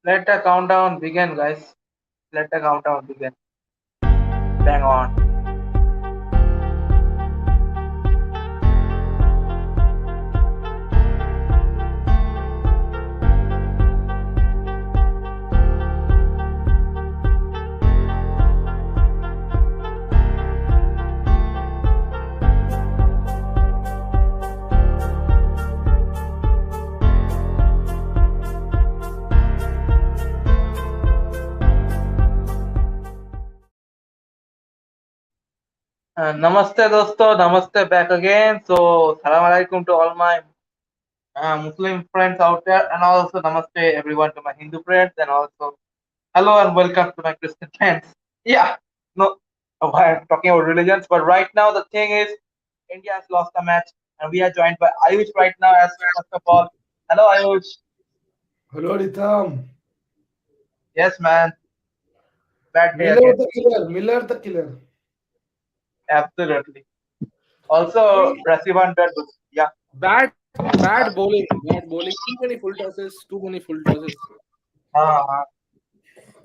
Let the countdown begin, guys. Let the countdown begin. Bang on. Namaste dosto, namaste back again. So, salam alaikum to all my Muslim friends out there, and also namaste everyone to my Hindu friends, and also hello and welcome to my Christian friends. Yeah, no, I'm talking about religions, but right now the thing is, India has lost a match, and we are joined by Ayush right now. As first of all, hello Ayush. Hello, Ritam. Yes, man, bad day Miller again. the killer. Miller the killer. Absolutely. Also, See, Rasivan, yeah. bad bowling, bad bowling. Too many full tosses, too many full tosses. Uh,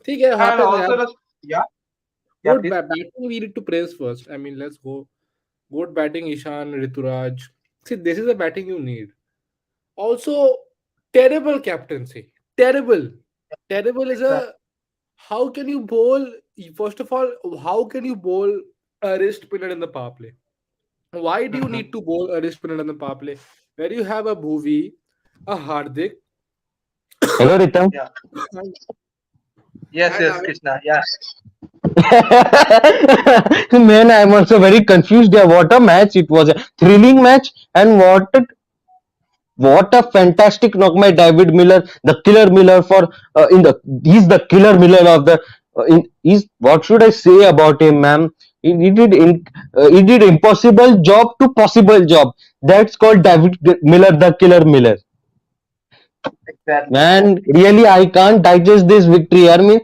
ठीक है, and happens. also, yeah, yeah, Good please. batting we need to praise first. I mean, let's go. Good batting, Ishan, Rituraj. See, this is the batting you need. Also, terrible captaincy. Terrible. Terrible is Exactly. a. How can you bowl? First of all, how can you bowl a wrist spinner in the power play? Why do you Mhm. need to bowl a wrist spinner in the power play? Where you have a Bhuvi, a Hardik, Hello, Ritam. Yeah. and, Yes, and yes, I Krishna. Yeah. Man, I'm also very confused. Yeah, what a match it was. A thrilling match, and what a fantastic knock by David Miller, the killer Miller for in the he's the killer Miller of the he's what should I say about him, ma'am? He did impossible job to possible job. That's called David Miller, the killer Miller. Exactly. Man, really, I can't digest this victory. I mean,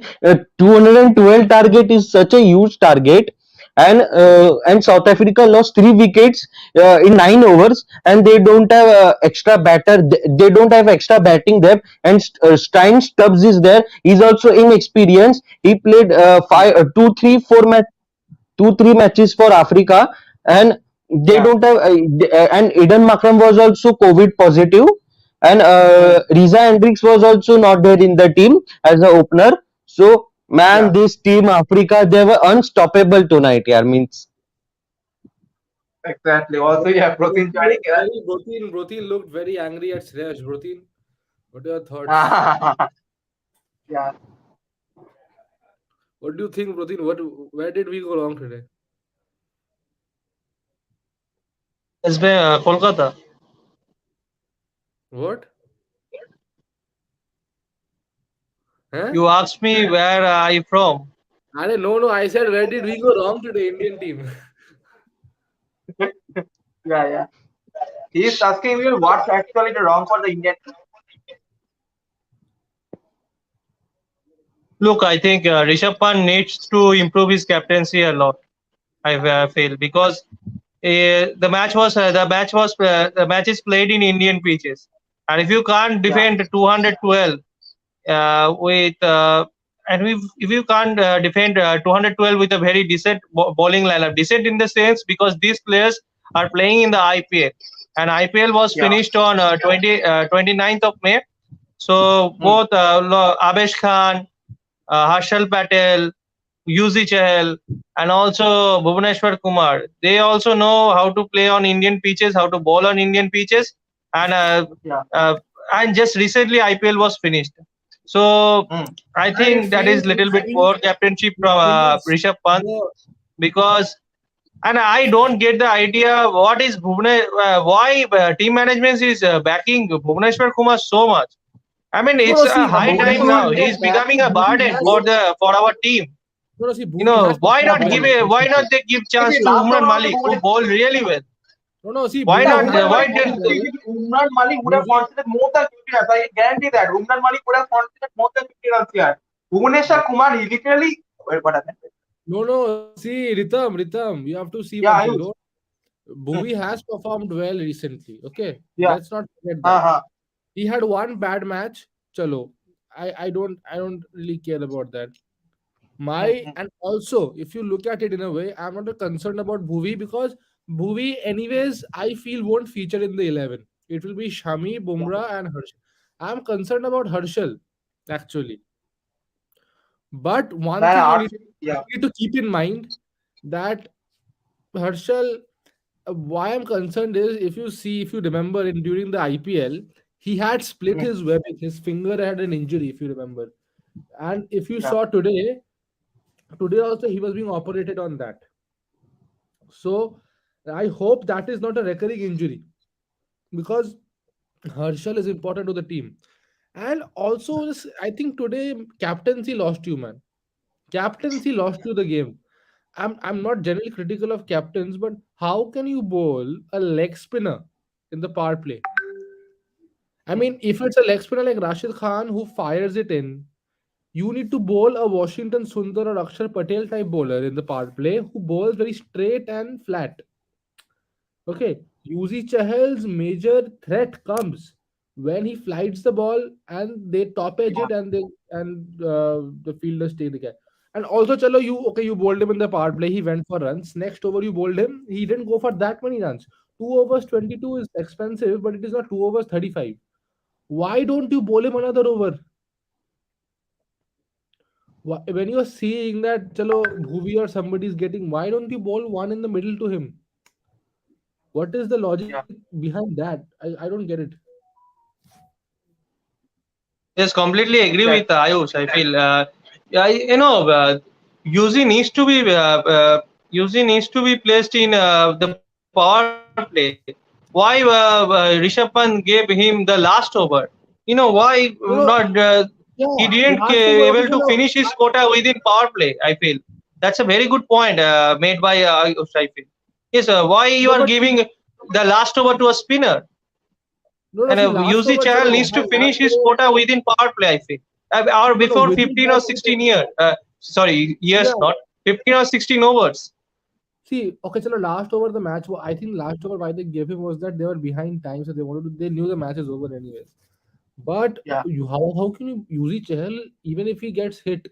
212 target is such a huge target, and South Africa lost 3 wickets in 9 overs, and they don't have extra batter. They don't have extra batting depth. And Stein Stubbs is there. He's also inexperienced. He played Mm. 2 3 matches for Africa, and they Yeah. don't have. And Eden Makram was also COVID positive, and Mm. Riza Hendricks was also not there in the team as an opener. So man, Yeah. this team Africa, they were unstoppable tonight. Yeah, means Exactly. Also, yeah, protein joining looked here. very Brotin looked very angry at Shreyas. Brotin, what are your thoughts? Yeah. What do you think, Brotin? Where did we go wrong today? इसमें Kolkata What? Huh? you asked me where are you from. No. I said where did we go wrong today, Indian team? Yeah. Yeah. He is asking me what's actually the wrong for the Indian team. Look, I think Rishabh Pant needs to improve his captaincy a lot. I feel because the match is played in Indian pitches, and if you can't Yeah. defend 212 with and if you can't defend 212 with a very decent bowling lineup, decent in the sense because these players are playing in the IPL, and IPL was Yeah. finished on 29th of May. So Mm. both Abesh Khan, Harshal Patel, UZ Chahal, and also Bhuvaneshwar Kumar. They also know how to play on Indian pitches, how to bowl on Indian pitches, and Yeah. just recently IPL was finished. So Mm. I I think that feel is little bit poor captainship from Indians, Rishabh Pant no, because. And I don't get the idea what is why team management is backing Bhuvaneshwar Kumar so much. I mean, it's no. a See, high Bhuvi time has now. He's becoming a Bhuvi burden has for our team. no. See, You Bhuvi know, has performed well why not recently. they give See, chance to last Umran over only Malik who would who bowl really well? No. See, Why yeah, Bhuvi not? has Umran Malik Why would performed did? well. Umran Malik would have Bhuvi, considered more than 50 runs. I guarantee that. Umran Malik would have considered more than 50 runs here. Bhuvaneshwar Kumar, he literally. Wait, what happened? no. See, Ritam, you have to see one Yeah, thing. Ayush. No, Bhuvi has performed well recently. Okay, Yeah. let's not forget that. Uh-huh. He had one bad match. Chalo, I don't really care about that. My Mhm. and also if you look at it in a way, I'm not concerned about Bhuvi because Bhuvi anyways I feel won't feature in the 11. It will be Shami, Yeah. Bumrah, and Harshal. I'm concerned about Harshal actually. But one Man, thing yeah. you need to keep in mind that Harshal, why I'm concerned is if you remember in during the IPL, he had split Mhm. his webbing, his finger had an injury, if you remember. And if you Yeah. saw today also he was being operated on that. So I hope that is not a recurring injury because Harshal is important to the team. And also, I think today captaincy lost you, man. Captaincy lost you the game. I'm not generally critical of captains, but how can you bowl a leg spinner in the power play? I Mhm. mean, if it's a leg spinner like Rashid Khan who fires it in, you need to bowl a Washington Sundar or Akshar Patel type bowler in the power play who bowls very straight and flat. Okay, Yuzi Chahal's major threat comes when he flights the ball and they top edge Yeah. it and the fielders take the catch. And also, chalo, you bowled him in the power play. He went for runs. Next over, you bowled him. He didn't go for that many runs. 2 overs 22 is expensive, but it is not 2 overs 35. Why don't you bowl him another over? When you are seeing that, chalo, Bhuvi or somebody is getting, why don't you bowl one in the middle to him? What is the logic Yeah. behind that? I don't get it. Yes, completely agree with Exactly. Ayush. I feel, yeah, UZ needs to be placed in the power play. Why Rishabh Pant gave him the last over? Why not? You know, He yeah, didn't last over able also, to finish his quota within power play. I feel that's a very good point made by Ayush. I feel yes. Why you no, are but see, giving the last over to a spinner? no, And see, last UZ over, Chahal chalo, needs hi, to last finish his over, quota within power play, I think, or no, before within 15 or that, okay, 16 sorry, years, yeah. not 15 or 16 overs. See, okay, chalo, last over the match, I think last over why they gave him was that they were behind time, so they knew the match is over anyways. But Yeah. how can you use Chahal even if he gets hit?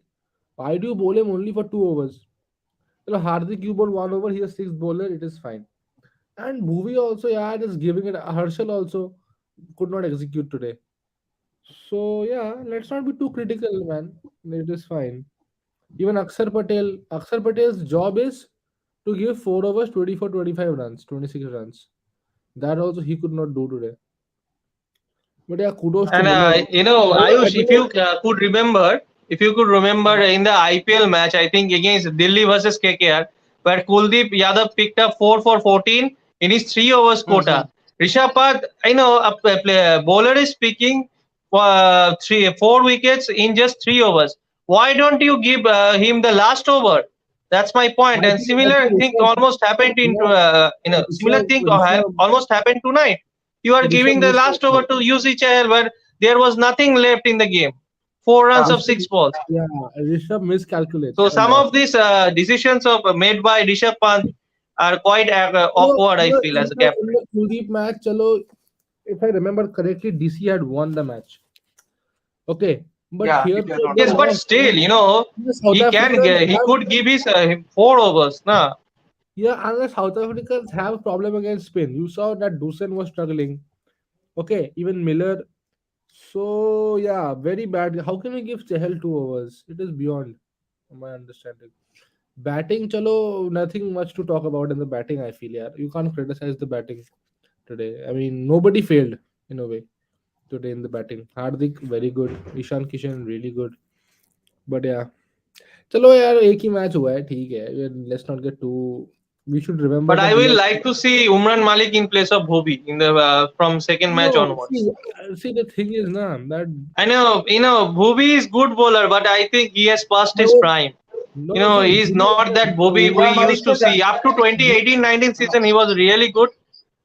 Why do you bowl him only for 2 overs? Chalo, Hardik, you bowl 1 over, he is sixth bowler, it is fine. And movie also, yeah, just giving it. Herschel also could not execute today. So yeah, let's not be too critical, man. It is fine. Even Akshar Patel's job is to give 4 overs, 24, 25 runs, 26 runs. That also he could not do today. But yeah, kudos to And Miller. Ayush, if you could remember in the IPL match, I think against Delhi versus KKR, where Kuldeep Yadav picked up 4 for 14 in his 3 overs Mhm. quota. Rishabh Pant, a bowler is picking 4 wickets in just 3 overs. Why don't you give him the last over? That's my point. And I similar think thing almost happened similar thing almost happened tonight. You are giving the last over to UC Chahal where there was nothing left in the game. 4 runs Yeah. of 6 balls. Yeah, Rishabh miscalculates So a some lot. of these decisions made by Rishabh Pant are quite awkward, I feel, as a In captain. the Kuldeep match, chalo, if I remember correctly, DC had won the match. Okay, but Yeah. here It was they not. Yes, but lost. still, The South Africans he have could give his 4 overs. Nah. yeah, and the South Africans have problem against spin. You saw that Dusan was struggling. Okay, even Miller. So yeah, very bad. How can we give Chahal 2 overs? It is beyond my understanding. Batting, chalo, nothing much to talk about in the batting. I feel yeah, you can't criticize the batting today. I mean, nobody failed in a way today in the batting. Hardik very good. Ishan Kishan really good. But yeah, चलो यार एक ही match हुआ है ठीक है let's not get too we should remember But I that we will are like to see Umran Malik in place of Bhobi in the from second match no onwards. see the thing is na that I know, Bhobi is good bowler, but I think he has passed I his would prime. no see He's not that Bhobi we Umran Malik used to see. Up to 2018-19 season, he was really good,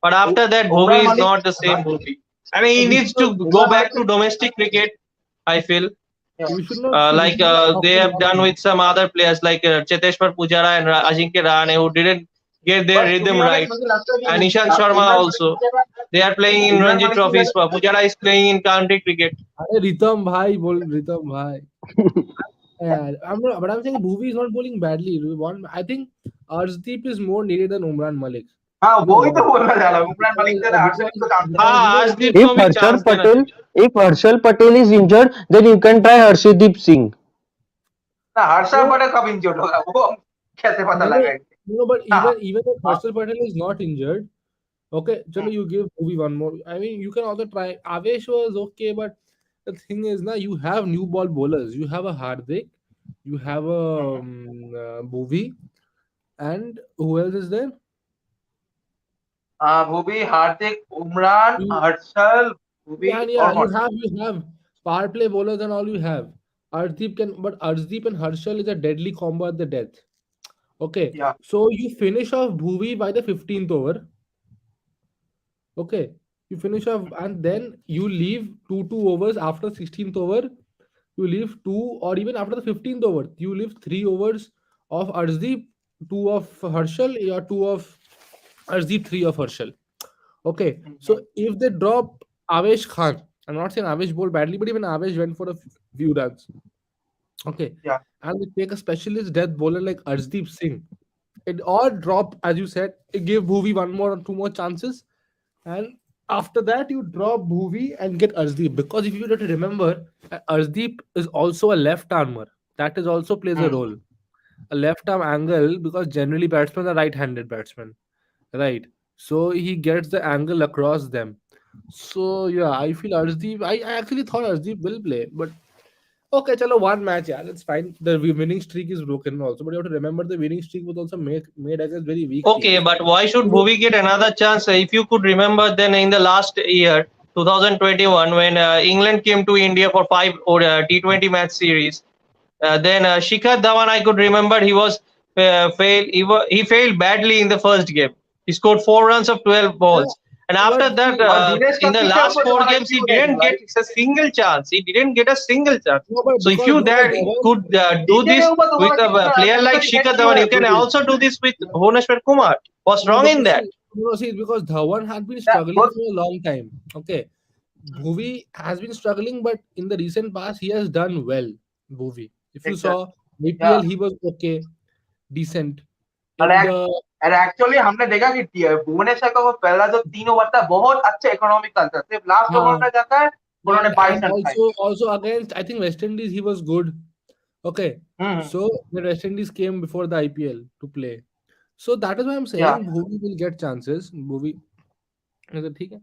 but after that, Umran Bhobi is Malik. not the same Bhobi. I mean, he we needs should not to go Umran back Malik. to domestic cricket. I feel Yeah. we like should not talk they too have much done man. with some other players like Cheteshwar Pujara and Ajinkya Rahane, who didn't get their rhythm right. And Ishant Sharma also. They are playing in Ranji trophies. Pujara is playing in county cricket. अरे रितम भाई बोल रितम भाई Yeah, but I'm saying Bhuvi is not bowling badly. I think Arshdeep is more needed than Umran Malik. हाँ You know वो ही तो why? बोलना चाह रहा हूँ उमरान मलिक से Because, हर्षदीप को काम देना हाँ, because Arshdeep If को भी Harshal chance देना Patel, चाहिए. if Harshal Patel is injured, then you can try Harshdeep Singh. ना हर्षा no, पटेल कब इंजर्ड होगा वो कैसे पता no, लगाएंगे no, but हाँ even if हाँ Harshal Patel is not injured, okay, hmm, chalo, you give Bhuvi one more. I mean, you can also try. Avesh was okay, but the thing is, now you have new ball bowlers. You have a Hardik, you have a hmm. Bhuvi, and who else is there? Bhuvi Hardik Umran You Harshal Bhuvi And और yeah, कौन you have power play bowlers and all you have. Arshdeep and Harshal is a deadly combo at the death. Okay, या so you finish off Bhuvi by the 15th over. Okay, you finish off and then you leave two overs after 16th over. You leave two, or even after the 15th over, you leave 3 overs of Arshdeep, two of Harshal, or two of Arshdeep, three of Harshal. Okay, so if they drop Avesh Khan, I'm not saying Avesh bowled badly, but even Avesh went for a few runs. Okay, या and they take a specialist death bowler like Arshdeep Singh. It or drop, as you said, it gave Bhuvi one more or two more chances, and after that you drop Bhuvi and get Arshdeep, because if you have to remember, Arshdeep is also a left armer. That is also plays a role, a left arm angle, because generally batsmen are right-handed batsmen, right? So he gets the angle across them. So yeah, I feel Arshdeep. I actually thought Arshdeep will play, but okay, chalo, one match, yeah, that's fine. The winning streak is broken also, but you have to remember the winning streak was also made against very weak Okay, teams. but why should So, Bhuvi get another chance? If you could remember, then in the last year, 2021, when England came to India for five or T20 match series, then Shikhar Dhawan, I could remember he was failed. He failed badly in the first game. He scored 4 runs of 12 yeah, balls, and after but that, see, और दिनेश का in the पीछे last ऊपर four तुम्हारा games, he क्यों नहीं didn't भाई get a single chance. He didn't get a single chance. no, but So if you because that Dhawan, could do पीछे के this ऊपर with तुम्हारा a कितना player like कितना डिफेंस Shikhar क्यों Dhawan, है you can दो दिन also do this with Bhuvneshwar Kumar. What's no, wrong in because that? see, no, see, because Dhawan had been struggling बहुत for a long time. Okay, Bhuvi has been struggling, but in the recent past, he has done well. Bhuvi, if you exact saw या IPL, he was okay, decent. और In the और actually हमने देखा कि भुवनेश्वर का वो पहला जो 3 ओवर था बहुत अच्छा इकोनॉमिकल था सिर्फ लास्ट ओवर uh, में जाता है उन्होंने and 22 रन खाए also against, I think, West Indies, he was good. Okay, hmm so the West Indies came before the IPL to play. So that is why I'm या saying Bhuvi will get chances. Bhuvi, is it okay?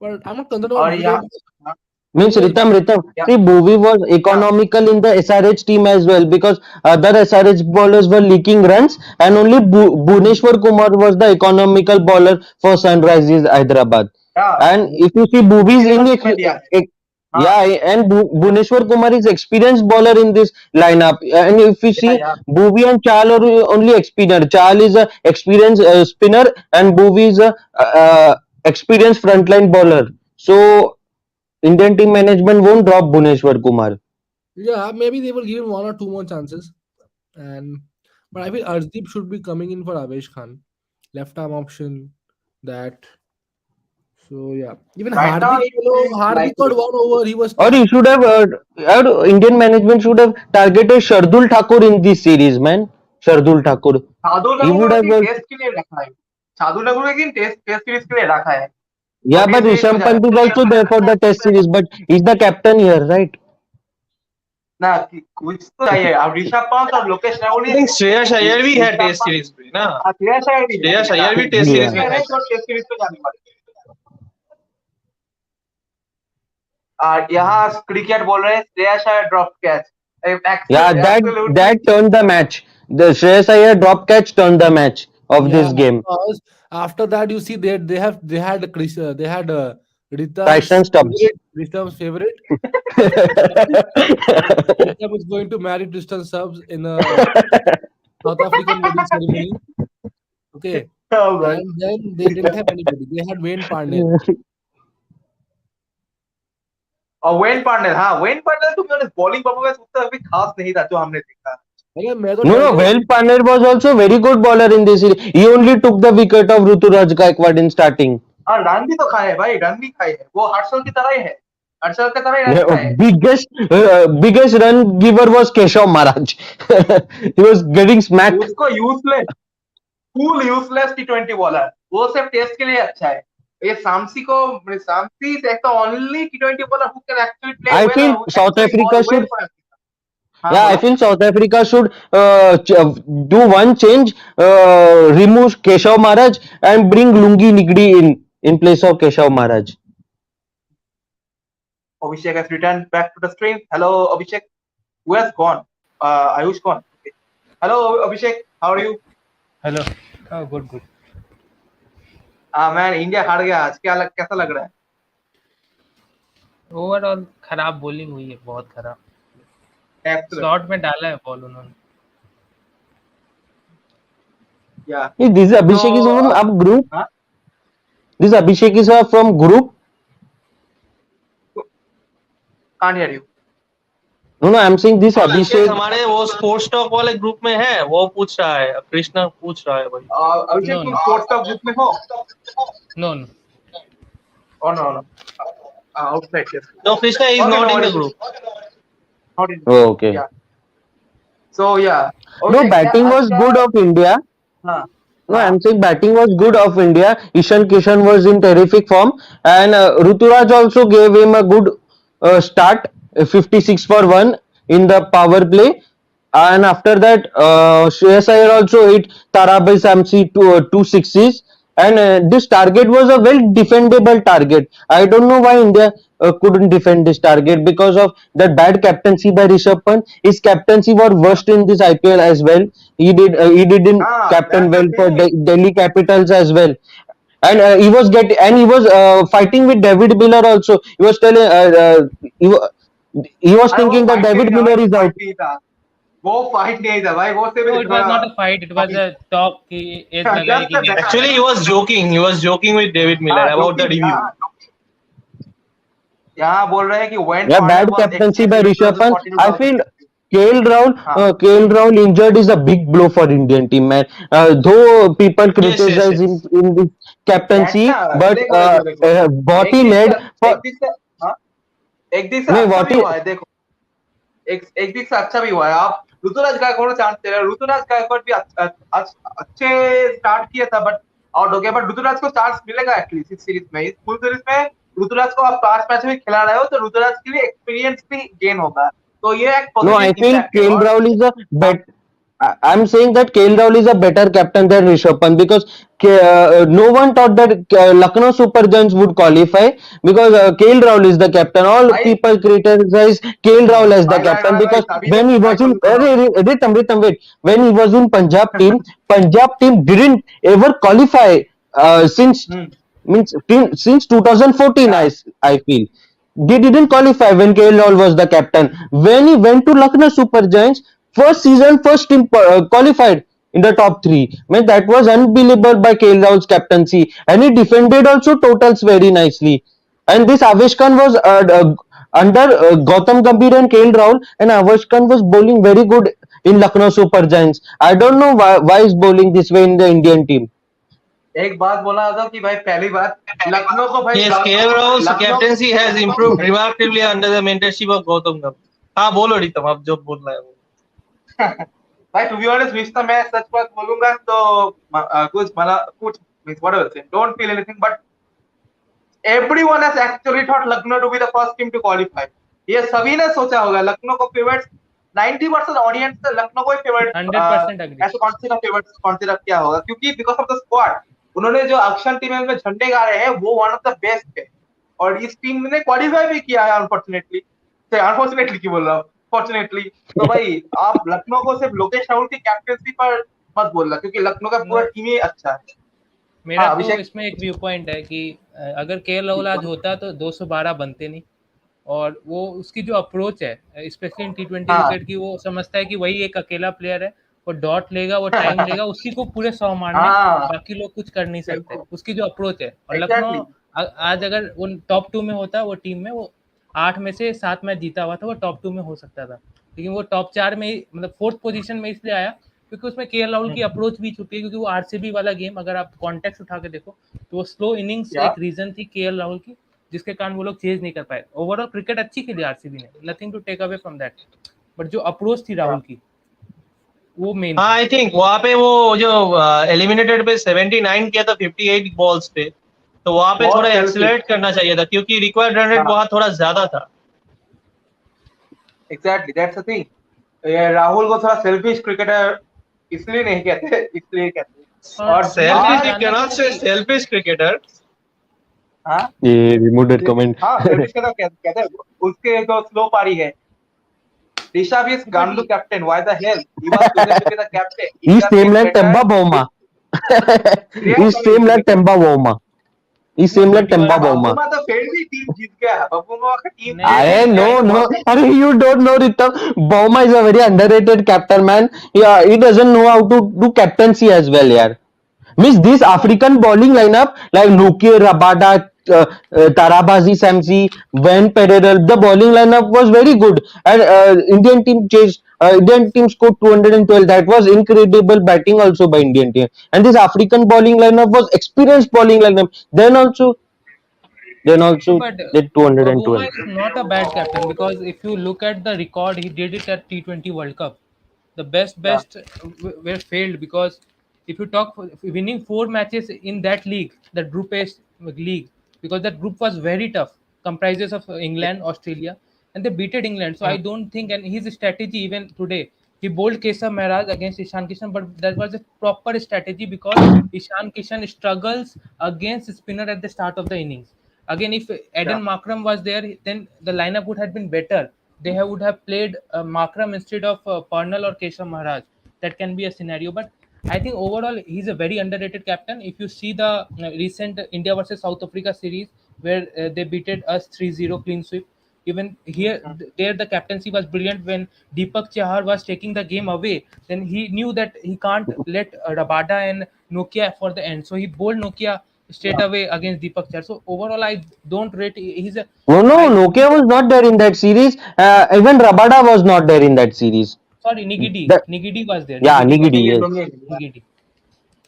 But I'm not concerned about और Bhuvi यहाँ Means because Ritam. या See, Bhuvi was या economical in the SRH team as well, because other SRH bowlers were leaking runs, and only Bhuneshwar Kumar was the economical bowler for Sunrisers Hyderabad. या And if you see Bhuvi's तीनों team में दिया हाँ yeah, and Bhuneshwar Kumar is experienced bowler in this lineup. And if you see, या Bhuvi and Chal are only spinner. Chal is a experienced spinner, and Bhuvi is a experienced frontline bowler. So Indian team management won't drop Bhuneshwar Kumar. yeah, maybe they will give him one or two more chances. And but I feel Arshdeep should be coming in for Avesh Khan, left arm option. That so yeah, even right now Hardik, it feels Hardik like got 1 over. He was Or you stuck. should have, Indian management should have targeted Shardul Thakur in this series, man. Shardul Thakur. Shardul He Thakur would को have. लेकिन test के लिए रखा है शार्दुल ठाकुर को लेकिन test series के लिए रखा है Yeah, ओडीआई but सीरीज में Rishabh जाए Pant is also there for the test series, but he's the captain here, right? ना कुछ तो चाहिए अब ऋषभ पंत और Lokesh Rahul I think Shreyas Iyer भी है ऋषभ टेस्ट पंत सीरीज में ना. श्रेयस अय्यर भी है Shreyas या Iyer भी टेस्ट सीरीज में Yeah. है. तो टेस्ट सीरीज पे जाने वाले यहाँ क्रिकेट बोल रहे हैं Shreyas Iyer drop catch Yeah, absolutely that turned the match. The Shreyas Iyer drop catch turned the match of Yeah, this game. because after that you see they had Tyson Stubbs. Rishabh's favorite. Rishabh was going to marry Tristan Stubbs in a South African wedding ceremony. Okay, and then they didn't have anybody. They had Wayne Parnell. और when पांडेल हाँ when पांडेल तो bowling performance उतना अभी खास नहीं था जो हमने देखा अरे मैं तो No, डर no, गया well, Paner was also very good bowler in this series. He only took the wicket of Ruturaj Gaikwad in starting. और रन भी तो खाए है भाई, रन भी खाए है, वो हर्षल की तरह ही है, हर्षल की तरह ही रन खाए है। Biggest run giver was Keshav Maharaj. He was getting smacked. उसको useless, full useless T20 bowler, वो सिर्फ टेस्ट के लिए अच्छा है। ये शामसी को, Shamsi is the only T20 bowler who can actually play I वेल, feel who South actually Africa ball well should, for Africa. हाँ yeah, I बोलो। feel South Africa should do one change, remove Keshav Maharaj and bring Lungi Nigri in place of Keshav Maharaj. Abhishek has returned back to the stream. Hello Abhishek, who has gone? Ayush gone. Okay. Hello Abhishek, how are you? Hello. Good good. Man India हार गया आज, कैसा लग रहा है? Overall खराब bowling हुई है, बहुत खराब। Excellent. स्लॉट में डाला है बॉल उन्होंने। Yeah. Hey, this Abhishek is So, from up group. huh? This Abhishek is from group. Can't hear you. No, I'm saying this Rakesh Abhishek. हमारे वो स्पोर्ट्स टॉक वाले ग्रुप में है, वो पूछ रहा है, कृष्णा पूछ रहा है भाई। अभिषेक No, तुम no. स्पोर्ट्स का ग्रुप में हो? No no. Oh no no. Outside yes. No, Krishna is Okay, not no in the worries. group. Not in. Oh, okay. Yeah. So yeah. No, Abhishek, batting was good of India. हाँ No, I'm saying batting was good of India. Ishan Kishan was in terrific form, and Ruturaj also gave him a good start, 56 for 1 in the power play. And after that, Shreyas Iyer also hit Tarabai Samsi two sixes. And this target was a well defendable target. I don't know why India couldn't defend this target because of that bad captaincy by Rishabh Pant. His captaincy was worst in this IPL as well. He didn't captain that's the well for thing. Delhi Capitals as well. And he was fighting with David Miller also. He was telling he, wa- he was अरे वो thinking that fight नहीं David था भाई, Miller वो is out. Fight नहीं था, वो fight नहीं था भाई, वो नो, सिर्फ इट वाज थोड़ा not a fight, it was a talk कि एज लगा है just कि a game. Actually, he was joking. He was joking with David Miller about the review. यहाँ बोल रहे हैं कि when Yeah, Corner bad was captaincy by extended to Rishabh Pant. 2014 to I feel 2015. हाँ KL Rahul injured is a big blow for Indian team, man. Though people Yes, yes, criticize yes. him in this captaincy, बैठना, but देखो देखो देखो, what एक he दिन led से for हाँ, एक दिन से no, अच्छा what भी he हुआ है, देखो एक दिन से अच्छा भी हुआ है। आप ऋतुराज गायकवाड़ को चांस दे रहे हो, ऋतुराज गायकवाड़ भी अच्छे स्टार्ट किया था, बट आउट हो गया, बट ऋतुराज को चांस मिलेगा एटलीस्ट इस सीरीज में, इस फुल सीरीज में ऋतुराज को आप 5 मैच में खिला रहे हो, तो ऋतुराज के लिए एक्सपीरियंस भी गेन होगा, तो ये एक no, I positive feel impact है। KL और Rahul is a हाँ, I'm saying that KL Rahul is a better captain than Rishabh Pant because no one thought that Lucknow Super Giants would qualify because KL Rahul is the captain. All भाई people criticize KL Rahul as the भाई भाई captain भाई भाई because तभी when he भाई was in सुनो wait, when he was in Punjab team didn't ever qualify since hmm since 2014. या I feel they didn't qualify when KL Rahul was the captain. When he went to Lucknow Super Giants, first season, first team qualified in the top three. Man, that was unbelievable by KL Rahul's captaincy, and he defended also totals very nicely. And this Avesh Khan was under Gautam Gambhir and KL Rahul, and Avesh Khan was bowling very good in Lucknow Super Giants. I don't know why he's bowling this way in the Indian team. एक बात बोला था कि भाई पहली बात लखनऊ को भाई Yes, KL Rahul's Lucknow captaincy has improved remarkably under the mentorship of Gautam Gambhir. हाँ बोलो रितम, आप जो बोलना है वो। भाई टू बी ऑनेस्ट विश्ता, मैं सच बात बोलूंगा तो कुछ मतलब कुछ don't feel anything, but everyone has actually thought Lucknow to be the first team to qualify. ये सभी ने सोचा होगा लखनऊ को फेवरेट, 90% ऑडियंस ने लखनऊ को ही फेवरेट 100% अग्री। ऐसे कॉन्सिडर किया होगा, क्योंकि बिकॉज ऑफ द स्क्वाड उन्होंने जो अक्षर टीम में झंडे गाड़े हैं वो वन ऑफ द बेस्ट है, और इस टीम ने क्वालिफाई भी किया है अनफॉर्चुनेटली की बोल रहा हूँ, फॉर्चुनेटली। तो भाई आप लखनऊ को सिर्फ लोकेश राहुल की कैप्टनसी पर मत बोलना, क्योंकि लखनऊ का पूरा टीम ही अच्छा है। मेरा हाँ तो अभिषेक, इसमें एक व्यू पॉइंट है कि अगर केएल राहुल आज होता तो 212 बनते नहीं, और वो उसकी जो अप्रोच है स्पेशली इन T20 हाँ क्रिकेट की, वो समझता है कि वही एक अकेला प्लेयर है, वो डॉट लेगा, वो टाइम लेगा, उसी को पूरे 100 मारने, हाँ बाकी लोग कुछ कर नहीं सकते, बिल्कुल उसकी जो अप्रोच है। और एग्जैक्टली लखनऊ आज अगर वो टॉप 2 में होता, वो टीम में वो 8 में से 7 मैच जीता हुआ था, वो टॉप 2 में हो सकता था। लेकिन वो टॉप 4 में मतलब 4th पोजीशन में इसलिए आया क्योंकि उसमें केएल राहुल की अप्रोच भी छुपी है, क्योंकि वो आरसीबी वाला गेम अगर आप कॉन्टेक्स्ट उठा के देखो तो वो स्लो इनिंग्स Yeah. एक रीजन थी केएल राहुल की, जिसके कारण वो लोग चेज नहीं कर पाए। ओवरऑल क्रिकेट अच्छी खेली आरसीबी ने, nothing to take away from that, but जो अप्रोच थी राहुल की वो मेन हाँ, आई थिंक वहाँ पे वो जो एलिमिनेटेड पे 79 किया था 58 बॉल्स पे, तो वहाँ पे बहुत थोड़ा selfish. एक्सेलरेट करना चाहिए था क्योंकि रिक्वायर्ड रन रेट हाँ. वहाँ थोड़ा ज्यादा था। Exactly, that's the thing. ये राहुल को थोड़ा सेल्फिश क्रिकेटर इसलिए नहीं कहते, इसलिए कहते हैं। और और सेल्फिश, आज you cannot say selfish cricketer. हाँ ये removed that comment. हाँ सेल्फिश कहते हैं उसके जो स्लो पारी है। Rishabh is Gandu captain. Why the hell? He was chosen to be the captain. He He's can same hit like better. Temba Bauma. React He's same like Temba Bauma. He's same like Temba Bauma. बबूमा तो फिर भी team जीत गया। बबूमा का team I no. Arey, you don't know Ritam. Bauma is a very underrated captain, man. Yeah, he doesn't know how to do captaincy as well, yaar. Means this African bowling lineup like Nuki, Rabada, Tarabazi, Shamsi, Van Pereira, the bowling lineup was very good, and Indian team chased. Indian team scored 212. That was incredible batting also by Indian team. And this African bowling lineup was experienced bowling lineup. Then also but did Babuma 212. is not a bad captain, because if you look at the record, he did it at T20 World Cup. The best were failed, because if you talk winning 4 matches in that league, the Group A league, because that group was very tough, comprises of England, Australia, and they beated England. So I don't think, and his strategy even today, he bowled Keshav Maharaj against Ishan Kishan, but that was a proper strategy because Ishan Kishan struggles against spinner at the start of the innings. Again, if Eden Markram was there, then the lineup would have been better. Would have played Markram instead of Purnell or Keshav Maharaj. That can be a scenario, but I think overall he's a very underrated captain. If you see the recent India versus South Africa series where they beated us 3-0 clean sweep, even here there the captaincy was brilliant. When Deepak Chahar was taking the game away, then he knew that he can't let Rabada and Nokia for the end, so he bowled Nokia straight away against Deepak Chahar. So overall, I don't rate. He's a No, I, Nokia was not there in that series. Even Rabada was not there in that series. sorry, Nigidi. The, Nigidi was there. yeah, Nigidi was Nigidi, there. yes. Nigidi.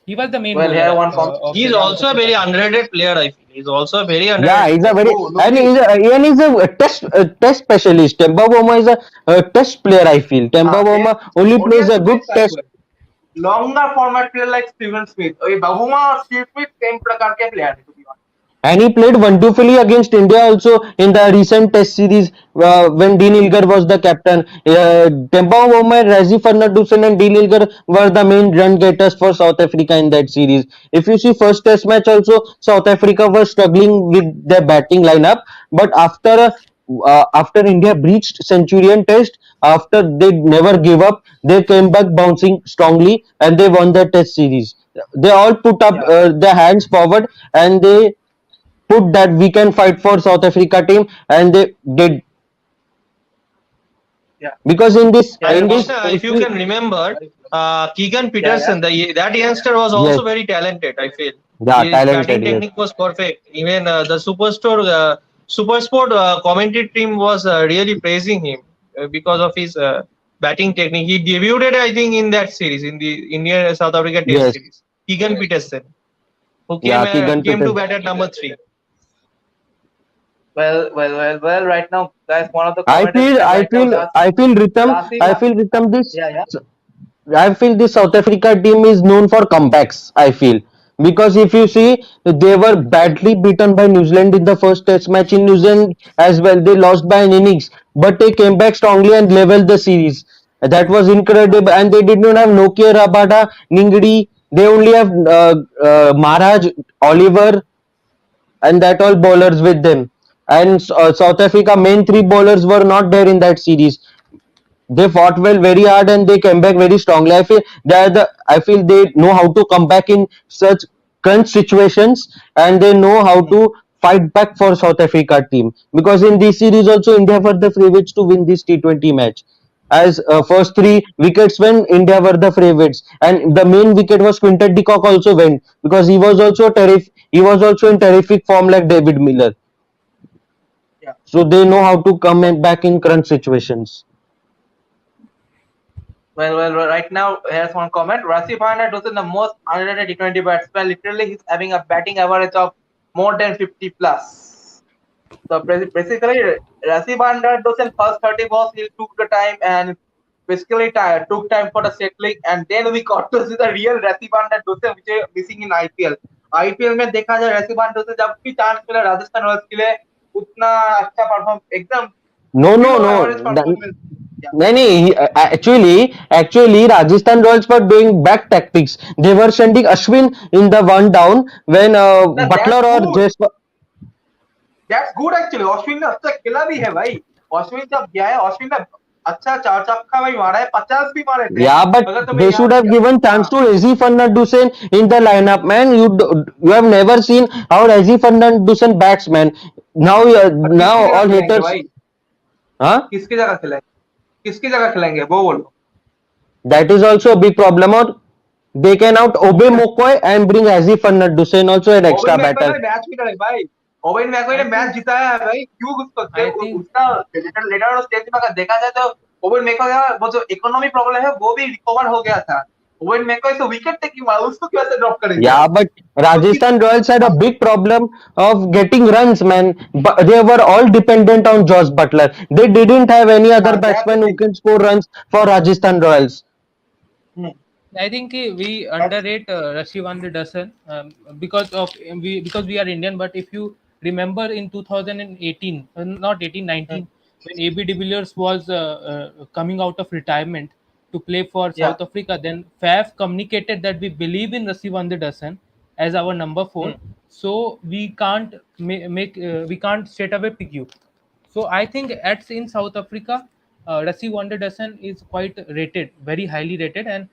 He was the main Well, bowler here one from of He's the also a very underrated player. I feel he's also a very Yeah, underrated he's a player. very and he's a test specialist. Temba Boma is a test player. I feel Temba Boma only plays a good test. longer format player like Steven Smith. ये बबूमा और Steve Smith same प्रकार के player है, to be honest. And he played wonderfully against India also in the recent Test series when Dean Ilgar was the captain. Temba Boma, Razi Fernandusen and Dean Ilgar were the main run getters for South Africa in that series. If you see first Test match also, South Africa was struggling with their batting lineup, but after India breached Centurion Test, after they never gave up, they came back bouncing strongly and they won the Test series. They all put up their hands forward and they put that we can fight for South Africa team, and they did. Yeah. Because in this, Yeah, in this, Krishna, if you can remember, Keegan Peterson, that youngster was Yes. also very talented. I feel Yeah, his talented, batting yes. technique was perfect. Even the Supersport commentary team was really praising him because of his batting technique. He debuted, I think, in that series, in the Indian South Africa Test Yes. series. Keegan Peterson, who Yeah, Keegan came to Peterson. bat at number 3. Well. Right now, guys, one of the I commentators feel, said I right now, feel, I feel Ritam, Dasim, I feel Ritam this. yeah. I feel this South Africa team is known for comebacks. I feel because if you see, they were badly beaten by New Zealand in the first Test match in New Zealand as well. They lost by an innings, but they came back strongly and leveled the series. That was incredible, and they did not have Nokia, Rabada, Ningidi. They only have Maharaj, Oliver, and that all bowlers with them. And South Africa main three bowlers were not there in that series. They fought well very hard and they came back very strongly. I feel they know how to come back in such crunch situations and they know how to fight back for South Africa team, because in this series also India were the favorites to win this T20 match, as first three wickets when India were the favorites, and the main wicket was Quinton de Kock also went because he was also in terrific form like David Miller. Yeah. So they know how to come back in crunch situations. Well, right now, here's one comment. Rasif Hana is the most underrated T20 batsman. Literally, he's having a batting average of more than 50 plus. So basically, Rasif Hana doesn't first 30 balls, he took the time and basically took time for the settling, and then we got to see the real Rasif Hana which is missing in IPL. IPL में देखा जाए Rasif Hana जब भी chance मिला Rajasthan Royals के लिए उतना अच्छा परफॉर्म एकदम No, no, below no. average performance. No, no. Actually, Rajasthan Royals were doing back tactics. They were sending Ashwin in the one down when That's Butler or good. Jaiswal. That's good actually Ashwin ने अच्छा खेला भी है भाई अश्विन जब गया है अश्विन ने अच्छा चार चक्का भाई मारा है 50 भी मारे थे Yeah, but अगर तुम्हें they याद should have given chance to Razi Fernandusen in the lineup, man. You have never seen how Razi Fernandusen bats, man. Now, now किसकी जगह all खिलाएंगे haters, भाई huh? किसकी जगह खिलाएंगे वो बोलो That is also a big problem. Or they can out obey Mokoy and bring Razi Fernandusen also an Owen extra मैकवाई batter. ने मैच भी करे भाई ओवेन मैकवाई ने I मैच think जिताया है भाई क्यों I think उसका लेटर स्टेज में अगर देखा जाए तो ओवेन मैकवाई का वो जो इकोनॉमी प्रॉब्लम है वो भी रिकवर हो गया था ओवेन मैकवाई तो विकेट टेकिंग मारा उसको कैसे ड्रॉप करेंगे Yeah, आप but उसकी Rajasthan Royals had a big problem of getting runs, man. But they were all dependent on Josh Butler. They didn't have any other that's the batsman who thing can score runs for Rajasthan Royals. I think we underrate Rashivan Dasan because we are Indian. But if you remember in 2018, not 18, 19, when AB de Villiers was coming out of retirement to play for या South Africa, then FAF communicated that we believe in Rashivan Dasan as our number four, so we can't we can't straight away pick you. So I think at in South Africa, Rassi Wonder Dasan is quite rated, very highly rated. And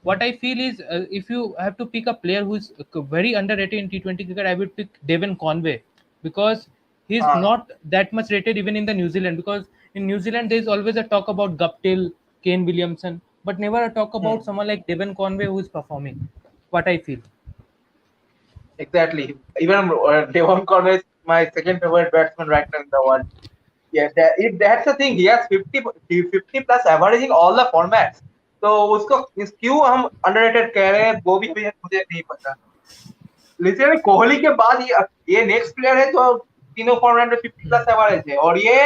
what I feel is, if you have to pick a player who is very underrated in T20 cricket, I would pick Devon Conway because he's हाँ not that much rated even in the New Zealand. Because in New Zealand there is always a talk about Guptill, Kane Williamson, but never a talk about someone like Devon Conway who is performing. What I feel. exactly even Devon Conway is my second favorite batsman right now in the world yeah if that's the thing he has 50 plus averaging all the formats तो उसको क्यों हम underrated कह रहे हैं वो भी मुझे नहीं पता लिटरली कोहली के बाद ये नेक्स्ट प्लेयर है जो तीनों फॉर्मेट में 50 प्लस एवरेज है और ये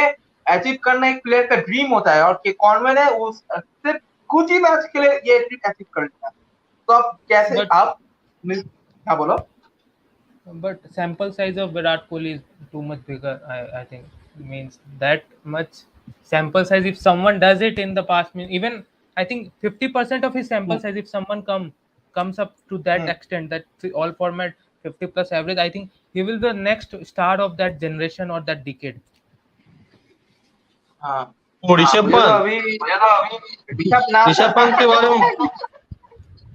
अचीव करना एक प्लेयर का ड्रीम होता है और के कॉन्वे ने उस सिर्फ कुछ ही मैच के लिए ये अचीव कर लिया तो आप कैसे But आप हाँ बोलो but sample size of Virat Kohli is too much bigger. I think means that much sample size. If someone does it in the past, even I think 50% of his sample size. If someone comes up to that extent, that all format 50 plus average, I think he will be the next star of that generation or that decade. हाँ वो ऋषभ मुझे तो पंत अभी ऋषभ नाम ऋषभ पंत के बारे में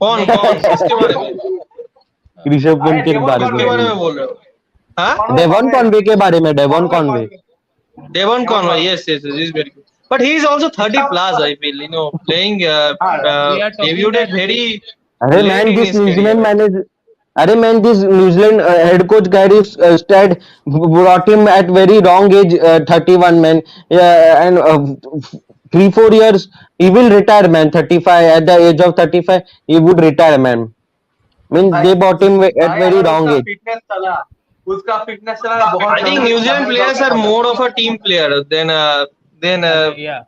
कौन कौन किसके बारे में ऋषभ अरे पंत के डेवॉन बारे किसके में बारे कॉन्वे में बोल रहे हो हाँ डेवॉन कॉनवे के बारे में Devon Conway Devon Conway, yes, he's very good. But he is also 30 plus, I feel, playing, We are talking debuted that very अरे late man in this his New Zealand career. Manage अरे man this New Zealand head coach Gary Stead brought him at very wrong age 31 man and 3-4 years he will retire man 35 at the age of 35 he would retire man means भाई they bought him at भाई very अगर wrong age उसका fitness चला बहुत I think जल्दी New Zealand तभी players लौट are आता more of a team player than yeah,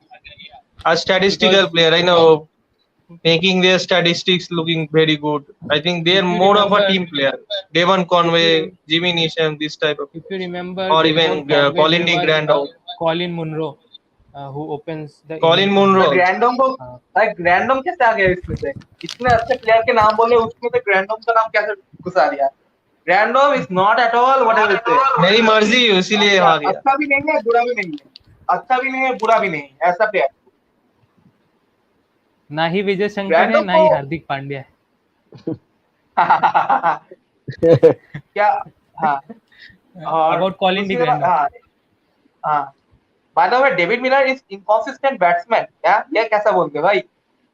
a statistical because player. I know making their statistics looking very good. I think they are if you more of a remember, team player. Devon if you Conway, rem- Jimmy Neesham, this type of, if you remember or before even Conway, Colin there de was Grandhomme. Colin Munro who opens the Colin innings. तो Munro. ग्रैंडम को Uh, भाई ग्रैंडम कैसे आ गया इसमें से इतने अच्छे player के नाम बोले उसमें से ग्रैंडम का नाम कैसे घुसा दिया grandma is not at all what I will say मेरी मर्जी इसीलिए आ गया. अच्छा भी नहीं है बुरा भी नहीं है अच्छा भी नहीं है बुरा भी नहीं है ऐसा प्लेयर ना ही विजय शंकर है ग्रैंडम ना को ही हार्दिक पांड्या है. क्या हाँ और About Colin de दूसरी बात Grandhomme. हाँ by the way David Miller is inconsistent batsman या ये कैसा बोलते हैं भाई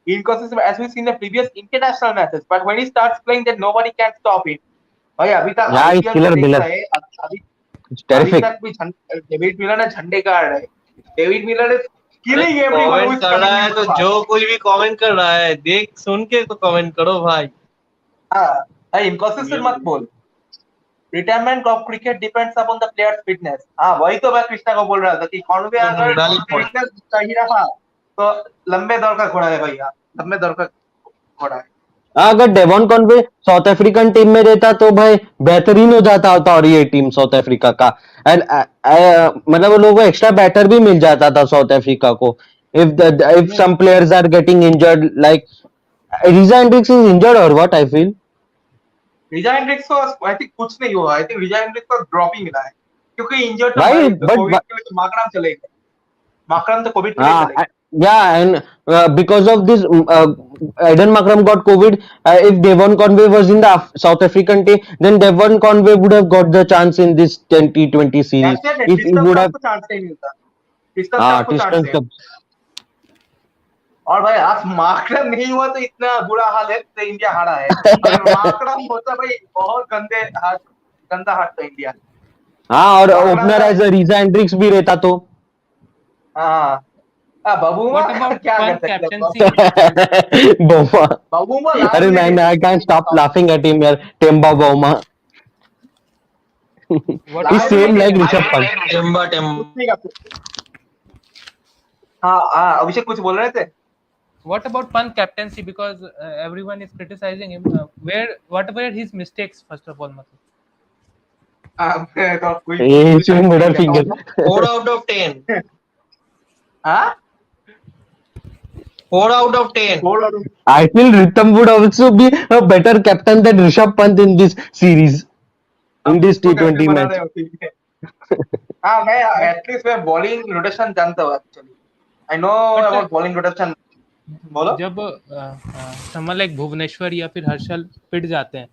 inconsistent as we seen in the previous international matches but when he starts playing then nobody can stop him भाई अभी तक yeah it's आईपीएल में killer देख miller रहे अभी it's अभी terrific तक भी डेविड मिलर ने झंडे गाड़ रहे David Miller is killing everyone comment with कर रहा है coming तो in fast. जो कुछ भी कमेंट कर रहा है देख सुन के तो कमेंट करो भाई। हाँ भाई इनकॉन्सिस्टेंट मत बोल। Retirement of cricket depends upon the players fitness. हाँ वही तो मैं कृष्णा को बोल रहा था कि कॉनवे अगर वैलिड पॉइंट। फिटनेस सही रहा तो लंबे दौर का घोड़ा है भैया, लंबे दौर का घोड़ा है। अगर Devon Conway south African team में रहता तो भाई बेहतरीन हो जाता होता, और ये टीम साउथ अफ्रीका का। एंड मतलब वो लोगों को एक्स्ट्रा बैटर भी मिल जाता था साउथ अफ्रीका को, if some players are getting injured, like Reeza Hendricks is injured और what I feel. Reeza Hendricks को आई थिंक कुछ नहीं हुआ, आई थिंक रिजा हेंड्रिक्स को ड्रॉप ही मिला है क्योंकि इंजर्ड तो भाई कोविड बट के वजह से माकड़म चले गए, माकड़म तो कोविड के लिए चले हाँ, गए। yeah, and because of this, Eden Makram got COVID. If Devon Conway was in the South African team, then Devon Conway would have got the chance in this T20 series. ऐसे If he distance would cup have, को chance नहीं मिलता, distance हाँ, cup को chance Tristan नहीं। Cup. और भाई आज माकड़म नहीं हुआ तो इतना बुरा हाल है तो इंडिया हारा है। अगर माकड़म होता भाई बहुत गंदा हाथ था इंडिया। हाँ, और माकड़म ओपनर का एज रीजा एंड्रिक्स भी रहता तो। हाँ बबूमा What about क्या कर fun सकते captaincy? हैं। Boma. बबूमा अरे last man, I can't stop laughing at him यार, Temba Boma. What He's about same fun like captaincy? Rishabh Pant. Temba हाँ हाँ अभिषेक कुछ बोल रहे थे। What about fun captaincy? Because everyone is criticizing him. What were his mistakes first of all? मतलब? मैं तो कोई He's showing middle finger. 4 out of 10, हाँ 4 out of 10। बोल रहा हूँ। I feel Rhythm would also be a better captain than Rishabh Pant in this series, in आप this किसको कैप्टन T20 बना match. रहे हो ठीक है। हाँ मैं एटलीस्ट मैं बॉलिंग रोटेशन जानता हूँ actually, I know But about bowling rotation. बोलो। जब समर लाइक भुवनेश्वर या फिर हर्षल पिट जाते हैं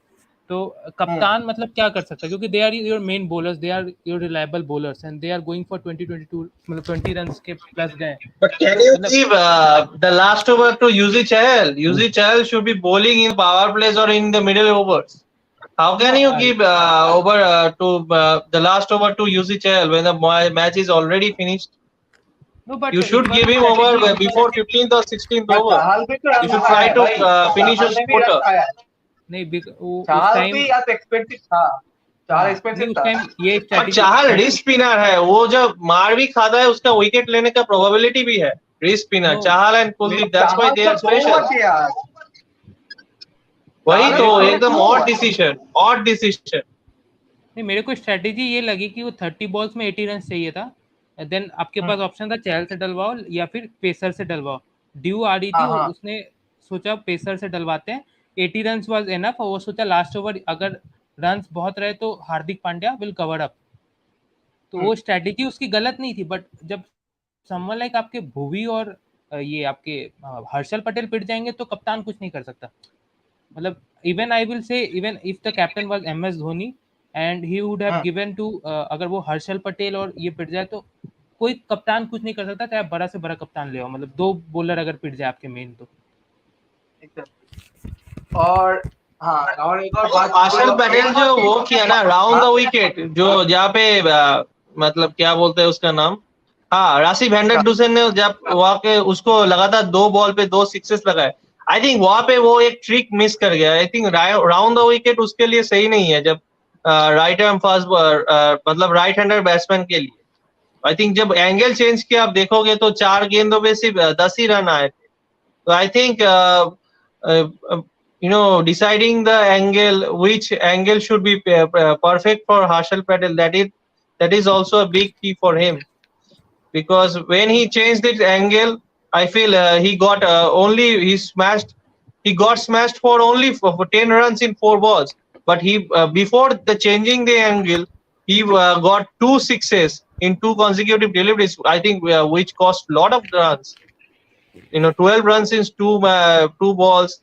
तो कप्तान मतलब क्या कर सकता है, क्योंकि they are your main bowlers, they are your reliable bowlers and they are going for 2022 मतलब 20 रन्स के प्लस गए। But can you मतलब give the last over to Yuzi Chahal? Yuzi Chahal should be bowling in power plays or in the middle overs. How can you give over to the last over to Yuzi Chahal when the match is already finished? no, but You should it was give a him over strategy. before 15th or 16th over. चाहल भी तो You should run try खाया to भाई, finish your चाहल ने भी run quota. खाया। नहीं उस चाहल time भी आज एक्सपेंसिव था, चाहल नहीं एक्सपेंसिव उस था। टाइम ये और स्ट्रेटेजी चाहल रिस्क स्पिनर है, वो जब मार भी खाता है उसका विकेट लेने का प्रोबेबिलिटी भी है। Risk spinner No, Chahal and Kuldeep, that's why Chahal दे तो आर दो स्पेशल। ओवर किया आज। वही चाहल तो ने एकदम दो odd over. Decision, odd decision. नहीं मेरे को स्ट्रेटेजी ये लगी कि वो 30 बॉल्स में 80 रन चाहिए था, देन आपके पास ऑप्शन था चहल से डलवाओ या फिर पेसर से डलवाओ। ड्यू आ रही थी, हाँ हाँ उसने सोचा पेसर से डलवाते हैं, 80 रन वाज एनफ, और वो सोचा लास्ट ओवर अगर रन बहुत रहे तो Hardik Pandya will cover up. तो वो स्ट्रेटेजी उसकी गलत नहीं थी, बट जब समवन लाइक आपके भुवी और ये आपके हर्षल पटेल पिट जाएंगे तो कप्तान कुछ नहीं कर सकता। मतलब even I will say even if the captain was MS Dhoni and he would have given to, अगर वो हर्षल पटेल और ये पिट जाए तो कोई कप्तान कुछ नहीं कर सकता, चाहे बड़ा से बड़ा कप्तान ले आओ, मतलब दो बॉलर अगर पिट जाए आपके मेन तो। और हाँ और एक और बात हर्षल पटेल जो वो किया ना राउंड द विकेट, जो जहाँ पे मतलब क्या बोलते हैं उसका नाम, हाँ राशिद वैंडर डुसेन ने जब वहाँ के उसको लगातार 2 बॉल पे 2 सिक्सेस लगाए, आई थिंक वहाँ पे वो एक ट्रिक मिस कर गया। I think round the wicket उसके लिए सही नहीं है, जब राइट हैंड फास्ट मतलब राइट हैंडर बैट्समैन के लिए। आई थिंक जब एंगल चेंज किया आप देखोगे तो 4 गेंदों में सिर्फ 10 ही रन आए थे। तो I think deciding the angle, which angle should be perfect for Harshal Patel, that is also a big key for him, because when he changed its angle, I feel he got he got smashed for only for 10 runs in 4 balls, but he before the changing the angle he got 2 sixes in 2 consecutive deliveries, I think which cost lot of runs. 12 runs in 2 balls.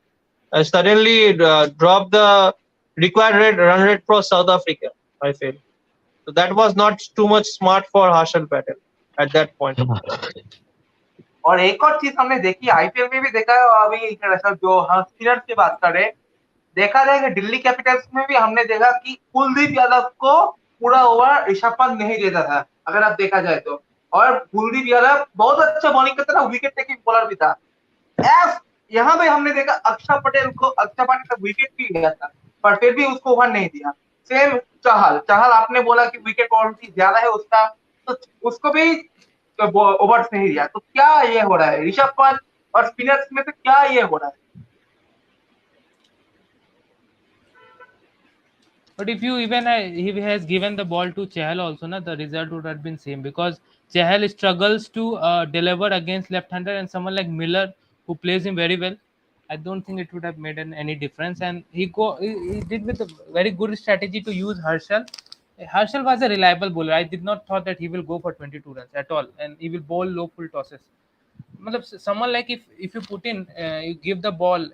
Suddenly dropped the required run rate for South Africa, I feel. So that was not too much smart for Harshal Patel at that point. और एक और चीज हमने देखी IPL में भी देखा है, अभी जो हम स्पिनर्स की बात कर रहे हैं, देखा जाए कि दिल्ली कैपिटल्स में भी हमने देखा कि कुलदीप यादव को पूरा ओवर ऋषभ पंत नहीं देता था, अगर आप देखा जाए तो। और कुलदीप यादव बहुत अच्छा बॉलिंग करता था, विकेट टेकिंग बॉलर भी था। एस यहाँ पे हमने देखा अक्षर पटेल का विकेट भी गया था, पर फिर भी उसको ओवर नहीं दिया। सेम चहल चहल आपने बोला कि विकेट क्वालिटी ज्यादा है उसका, तो उसको भी ओवर्स नहीं दिया। तो क्या ये हो रहा है ऋषभ पंत और स्पिनर्स में से, क्या ये हो रहा है? But if you even he has given the ball to Chahal also, na, the result would have been same because Chahal struggles to deliver against left-hander and someone like Miller who plays him very well. I don't think it would have made any difference. And he did with a very good strategy to use Harshal. Harshal was a reliable bowler. I did not thought that he will go for 22 runs at all, and he will bowl low full tosses. मतलब someone like if you put in you give the ball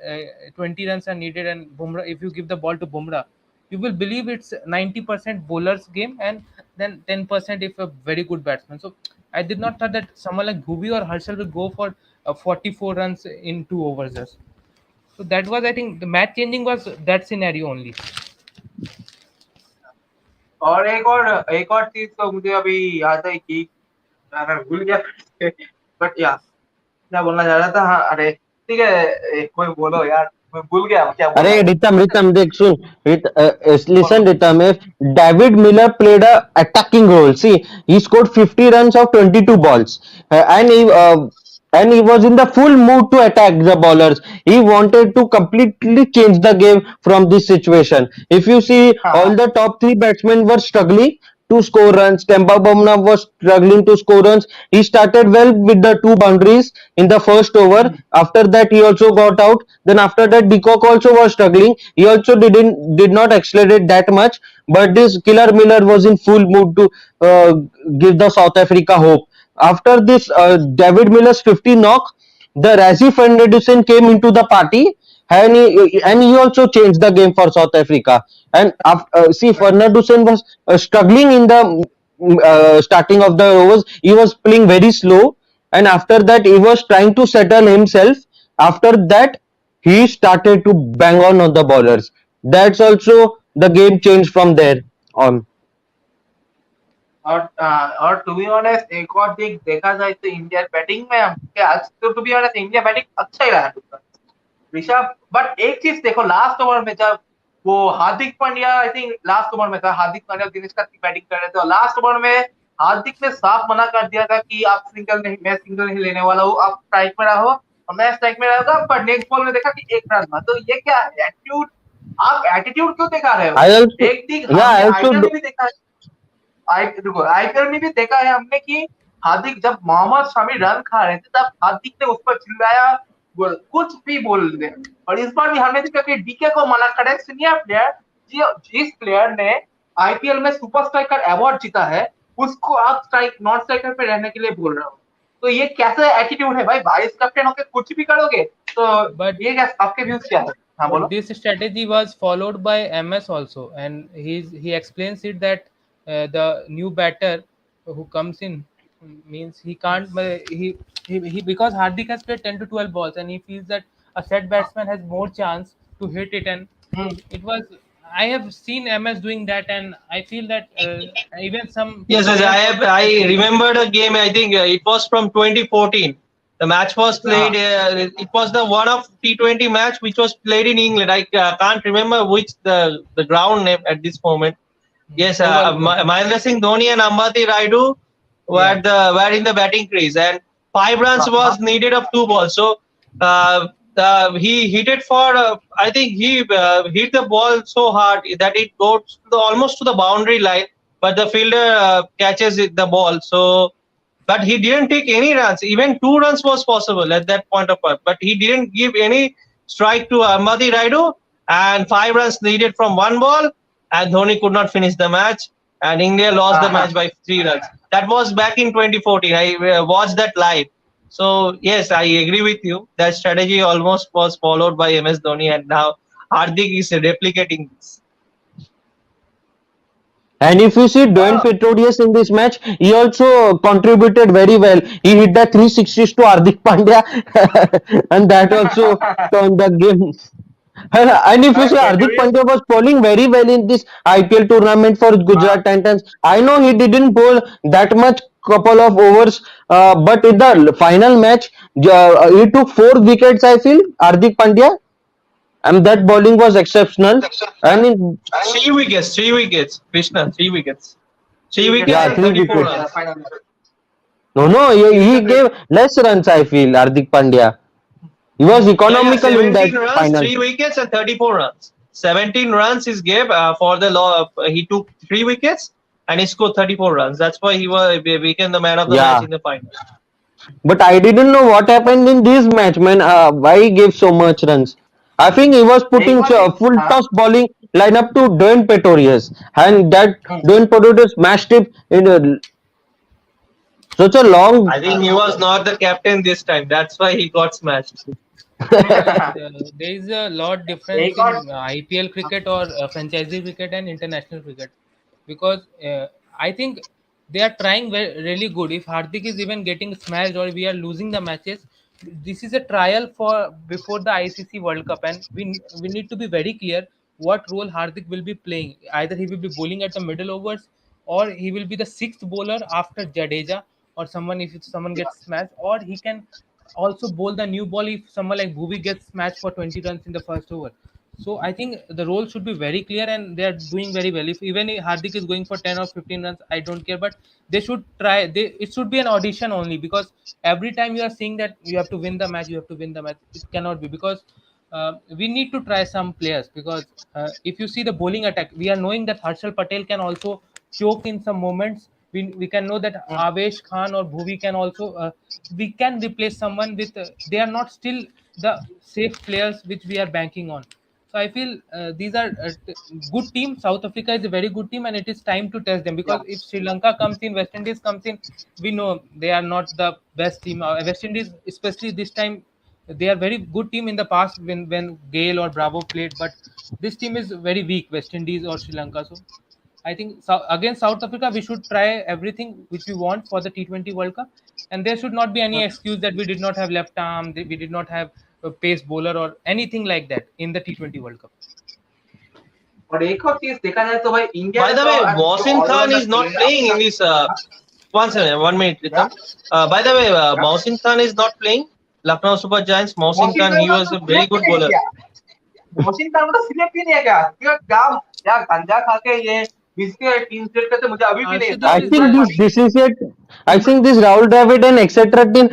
20 runs are needed and Bumrah, if you give the ball to Bumrah, you will believe it's 90% bowler's game and then 10% if a very good batsman. So I did not thought that someone like Bhuvi or Harshal will go for 44 runs in 2 overs just. So that was, I think, the match changing was that scenario only. और एक और चीज तो मुझे अभी याद है कि मैं भूल गया बट या क्या बोलना चाह रहा था। हाँ, अरे ठीक है, कोई बोलो यार, मैं भूल गया क्या बोल रहा अरे था। Ritam, देख सुन, listen Ritam, if David Miller played a attacking role, see, he scored 50 runs of 22 balls, and he was in the full mood to attack the bowlers. He wanted to completely change the game from this situation. If you see, हाँ all हाँ the top three batsmen were struggling to score runs. Kemba Bumrah was struggling to score runs. He started well with the two boundaries in the first over. After that, he also got out. Then after that, Decock also was struggling. He also did not accelerate that much. But this Killer Miller was in full mood to give the South Africa hope. After this, David Miller's 50 knock, the Razzie Fernandez came into the party, and he also changed the game for South Africa. And see, Fernandez was struggling in the starting of the overs. He was playing very slow, and after that, he was trying to settle himself. After that, he started to bang on the bowlers. That's also the game changed from there on. और to be honest एक और चीज देखा जाए तो India batting में आज तो to be honest India batting अच्छा ही रहा है ऋषभ। बट एक चीज देखो, लास्ट ओवर में जब वो Hardik Pandya, I think last over में था, हार्दिक पांड्या और दिनेश कार्तिक बैटिंग कर रहे थे और लास्ट ओवर में हार्दिक ने साफ मना कर दिया था कि आप सिंगल नहीं, मैं सिंगल नहीं लेने वाला हूँ, आप स्ट्राइक में रहो और मैं स्ट्राइक में रहूंगा। पर नेक्स्ट बॉल में देखा कि एक रन था। तो ये क्या है एटीट्यूड? आप एटीट्यूड क्यों दिखा रहे हो? I also, एक चीज yeah, I हमने also आईपीएल में भी देखा है, आईपीएल में भी देखा है हमने कि हार्दिक जब मोहम्मद शमी रन खा रहे थे तब हार्दिक ने उस पर चिल्लाया, कुछ भी बोल दे। और इस बार भी हमने देखा कि डीके को मना करे, सीनियर प्लेयर जिस प्लेयर ने आईपीएल में सुपर स्ट्राइकर अवार्ड जीता है उसको आप स्ट्राइक नॉन स्ट्राइकर पे रहने के लिए बोल रहे हो। तो ये कैसा एटीट्यूड है भाई? वाइस कैप्टन होकर कुछ भी करोगे तो But ये क्या, आपके व्यूज क्या है? हाँ but बोलो। this strategy was followed by MS also, and he explains it that the new batter who comes in means he can't he because Hardik has played 10 to 12 balls and he feels that a set batsman has more chance to hit it, and hmm, it was, I have seen MS doing that, and I feel that even some Yes, yes, players I also have. try I to do that. remembered a game. I think it was from 2014. The match was played. It was the one of T20 match which was played in England. I can't remember which the ground name at this moment. Yes, Oval Ground. Mahendra Singh Dhoni and Ambati Rayudu Yeah. were in the batting crease, and 5 runs was needed of 2 balls. So he hit it for. I think he hit the ball so hard that it goes to almost to the boundary line, but the fielder catches the ball. So, but he didn't take any runs. Even 2 runs was possible at that point of time, but he didn't give any strike to Ambati Rayudu, and 5 runs needed from one ball, and Dhoni could not finish the match, and India lost the match by 3 runs. That was back in 2014. I watched that live. So yes, I agree with you. That strategy almost was followed by MS Dhoni, and now Hardik is replicating this. And if you see Dwayne Petrodius in this match, he also contributed very well. He hit the 360s to Hardik Pandya, and that also turned the game. And if you see But Hardik during Pandya was bowling very well in this IPL tournament for uh, Gujarat Titans. I know he didn't bowl that much couple of overs, but in the final match, he took 4 wickets. I feel Hardik Pandya, and that bowling was exceptional. And in, Three wickets, Krishna, 3 wickets. three Three wickets wickets yeah, and in 34 3 wickets. runs. final match. No, no, Three he wickets. gave less runs. I feel Hardik Pandya. He was Yeah, economical in that 17 runs, final. 3 wickets, and 34 runs. 17 runs is gave for the law. He took 3 wickets and he scored 34 runs. That's why he became the man of the match Yeah, in the final. but I didn't know what happened in this match, man. Why he gave so much runs? I think he was एक putting बार देख full हाँ toss bowling lineup to Dwayne Pretorius, and that Dwayne Pretorius smashed it in such a long. I think he was not the captain this time. That's why he got smashed. No, there is a lot difference एक और in IPL cricket or franchisee cricket and international cricket, because I think they are trying really good. If Hardik is even getting smashed or we are losing the matches, this is a trial for before the ICC World Cup, and we need to be very clear what role Hardik will be playing. Either he will be bowling at the middle overs, or he will be the sixth bowler after Jadeja or someone if someone gets smashed, or he can also bowl the new ball if someone like Bhuvi gets smashed for 20 runs in the first over. So I think the role should be very clear, and they are doing very well. If even if Hardik is going for 10 or 15 runs, I don't care, but they should try. It should be an audition only, because every time you are saying that you have to win the match, you have to win the match. It cannot be, because we need to try some players, because if you see the bowling attack, we are knowing that Harshal Patel can also choke in some moments. We can know that Avesh Khan or Bhuvi can also we can replace someone with they are not still the safe players which we are banking on. So I feel these are good team. South Africa is a very good team, and it is time to test them, yeah because if Sri Lanka comes in, West Indies comes in, we know they are not the best team. West Indies, especially this time, they are very good team in the past when Gale or Bravo played, but this team is very weak. West Indies or Sri Lanka, so I think against South Africa, we should try everything which we want for the T20 World Cup, and there should not be any excuse that we did not have left arm, that we did not have a pace bowler or anything like that in the T20 World Cup. और एक और चीज देखा जाए तो भाई India By ने the तो way, जो Mohsin Khan allrounder is not थे playing अपना in this. One second, 1 minute, क्या Ritam. By the way, क्या Mohsin Khan is not playing. Lucknow Super Giants. Mohsin मौसिन Khan, Khan he को was तो a very select he good नहीं bowler. किया मौसिन खान को तो सिलेक्ट ही नहीं किया क्या क्या क्या गंजा खा के ये इसके टीम सेट करते मुझे अभी भी नहीं था Arshdeep I is think Umran there. Malik this is it. I Umar, think this Rahul Dravid and etc. team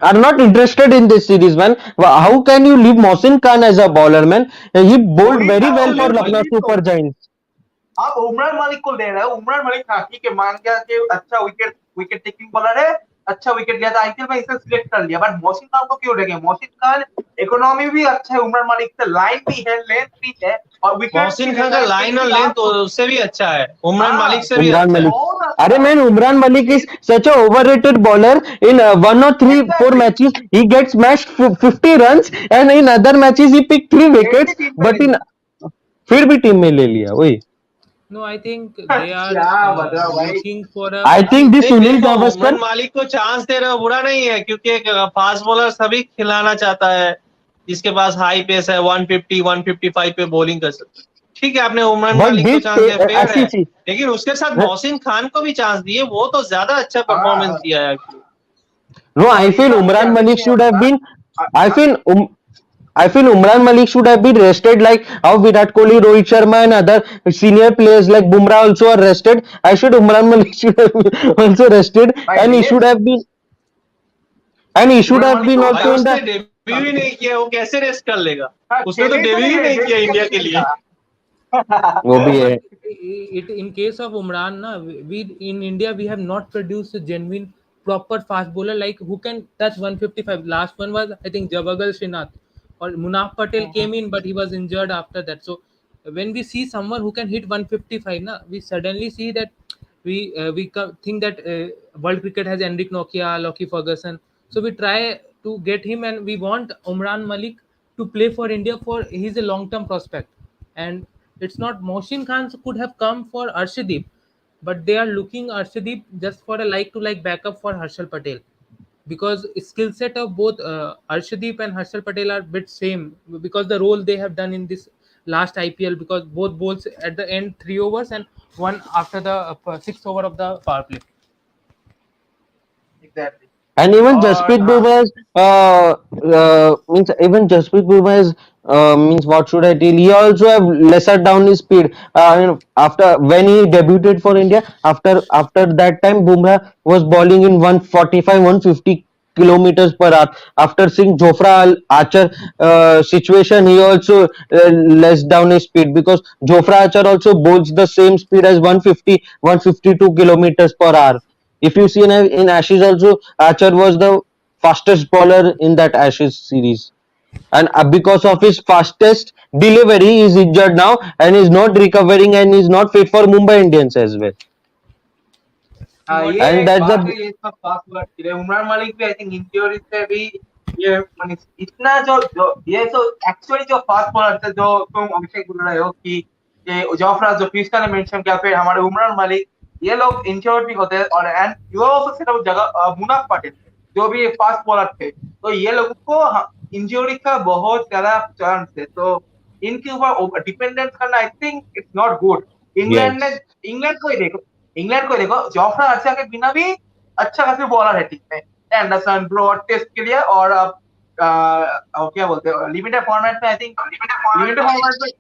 are not interested in this series, man. How can you leave Mohsin Khan as a bowler, man? He bowled वही very ना well for Lucknow वही तो Super Giants. आप उमरान मलिक को ले रहे हो उमरान मलिक हाँ ठीक है मान गया कि अच्छा विकेट विकेट टेकिंग बॉलर है अच्छा विकेट लिया था आईपीएल में इसे सिलेक्ट कर लिया बट मोहसिन खान को क्यों रखे मोहसिन खान इकोनॉमी भी अच्छा है उमरान मलिक से लाइन भी है लेंथ भी है और विकेट भी मोहसिन खान लेता का है फिर लाइन और भी लेंथ आप उससे भी अच्छा है. उमरान हाँ मालिक से भी Umran अच्छा है. Malik. बहुत Arey अच्छा man, Umran Malik is such a overrated bowler. In 1 or 3 4 exactly matches, he gets smashed 50 runs, and in other matches he picked 3 wickets. मेरी टीम में But नहीं in फिर भी टीम में ले लिया वही. No, I think है they are क्या बताओ भाई looking for a. I think this नहीं Sunil देखो, Gavaskar. उमरान मालिक को चांस दे रहे हो बुरा नहीं है, क्योंकि एक फास्ट बॉलर सभी खिलाना चाहता है जिसके पास हाई पेस है. 150 155 पे बॉलिंग कर सकता है. ठीक है, आपने उमरान But मालिक को this चांस दिया, फेयर है, see, लेकिन उसके साथ मोहसिन खान को भी चांस दिए. वो तो ज्यादा अच्छा परफॉर्मेंस हाँ दिया है actually. no, और I feel इसका मुझे Umran अभी भी Malik नहीं should have पता been. A- I a- feel I feel Umran Malik should have been rested like how Virat Kohli, Rohit Sharma, and other senior players like Bumrah also are rested. I should Umran Malik should have been also rested, भाई and Dinesh he should Umran have Malik been को भाई also in उसने the. Debut ही नहीं किया, वो कैसे rest कर लेगा? हाँ, उसने तो खेले तो डेब्यू नहीं ही है नहीं किया डेब्यू इंडिया कैसे के लिए. करेगा वो No, भी but है. it in case of Umran, na, we in India we have not produced a genuine proper fast bowler like who can touch 155. Last one was I think Javagal Srinath, or Munaf Patel came in, but he was injured after that. So when we see someone who can hit 155, na, we suddenly see that think that world cricket has Enric Nokia, Lockie Ferguson. So we try to get him, and we want Umran Malik to play for India, for he's a long term prospect. And it's not Mohsin Khan could have come for Arshdeep, but they are looking Arshdeep just for a like to like backup for Harshal Patel. because skill set of both Arshdeep and Harshal Patel are bit same, because the role they have done in this last IPL, because both bowls at the end 3 overs and one after the sixth over of the power play. Exactly. And even Or Jasprit Bumrah means even Jasprit Bumrah is means what should I tell? He also have lesser down his speed. After when he debuted for India, after that time Bumrah was bowling in 145, 150 kilometers per hour. After seeing Archer situation, he also less down his speed, because Jofra Archer also bowls the same speed as 150, 152 kilometers per hour. If you see in Ashes also, Archer was the fastest bowler in that Ashes series. And because of his fastest delivery, he is injured now and is not recovering and is not fit for Mumbai Indians as well. What ये And एक that's बात the है, ये सब fast bowler के लिए उमरान मालिक भी आई थिंक इंजरी से भी ये माने इतना जो जो ये तो एक्चुअली जो फास्ट बॉलर थे, जो तुम अभिषेक बोल रहे हो कि ये जोफ्रा जो पिस्टा ने मेंशन किया, फिर हमारे उमरान मालिक, ये लोग इंजर्ड भी होते हैं। और and you also set up जगह मुनाफ पटेल जो भी फास्ट बॉलर थे, तो ये लोगों को इंजरी का बहुत ज्यादा चांस है। तो इनके ऊपर डिपेंडेंस करना I think it's not good. England ने yes. इंग्लैंड को ही देखो, जोफ्रा आर्चर के बिना भी अच्छा खासी बॉलर है टीम में। एंडरसन ब्रॉड टेस्ट के लिए, और अब क्या बोलते हैं लिमिटेड फॉर्मेट में, आई थिंक लिमिटेड फॉर्मेट में।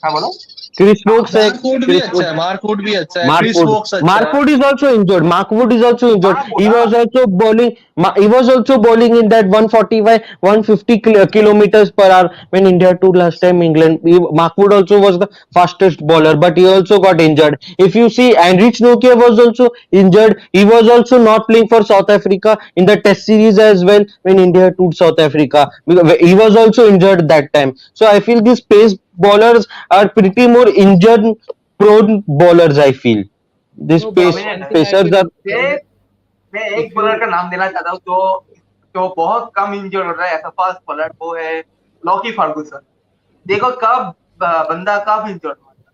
हाँ बोलो। Chris Stokes है, मार्कवुड भी Chris अच्छा Wood, है, मार्कवुड भी अच्छा है, Mark क्रिस Wood. वोक्स अच्छा Mark है. Wood is also injured. Mark Wood is also injured. हाँ He बोला। was also bowling. He was also bowling in that 145, 150 kilometers per hour when India toured last time England. Mark Wood also was the fastest bowler, but he also got injured. If you see, Heinrich Nokia was also injured. He was also not playing for South Africa in the Test series as well when India toured South Africa. He was also injured that time. So I feel these pace bowlers are pretty more injured prone bowlers. I feel these No, but अभी one thing I pacers will are. से मैं एक if bowler you का नाम देना चाहता हूँ जो जो बहुत कम इंजर हो रहा है ऐसा फास्ट बॉलर, वो है लॉकी फर्गुसन। देखो कब बंदा कब इंजर्ड हुआ था,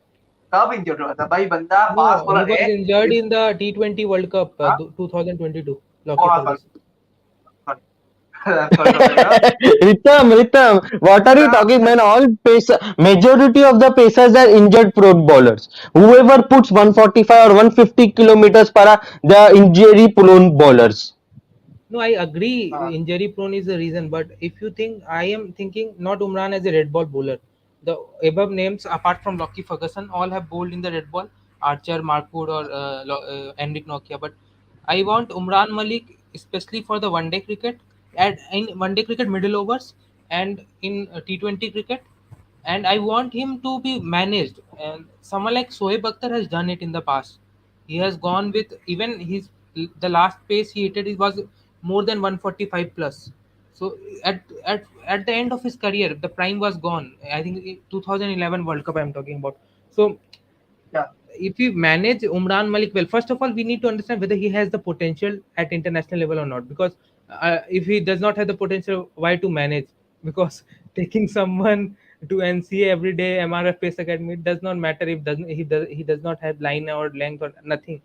कब इंजर्ड हुआ था भाई, बंदा fast no, he bowler was है। injured इस in the T20 World Cup हाँ, 2022. ओ Lockey हाँ, Ferguson. Sorry sorry for that. Ritam, what are you talking, man? All majority of the pacers are injured prone bowlers. Whoever puts 145 or 150 kilometers per hour, they are injury prone bowlers. No, I agree. हाँ, Injury prone is the reason, but if you think, I am thinking not Umran as a red ball bowler. The above names, apart from Lockie Ferguson, all have bowled in the red ball. Archer, Markwood, or Enric Nokia. But I want Umran Malik, especially for the one day cricket, at in one day cricket middle overs, and in T20 cricket, and I want him to be managed. And someone like Sohaib Akhtar has done it in the past. He has gone with even his the last pace he hit it was more than 145 plus. So at the end of his career, the prime was gone. I think 2011 World Cup I'm talking about. So yeah, if we manage Umran Malik well, first of all, we need to understand whether he has the potential at international level or not. Because if he does not have the potential, why to manage? Because taking someone to NCA every day, MRF Pace Academy, it does not matter if doesn't he does not have line or length or nothing.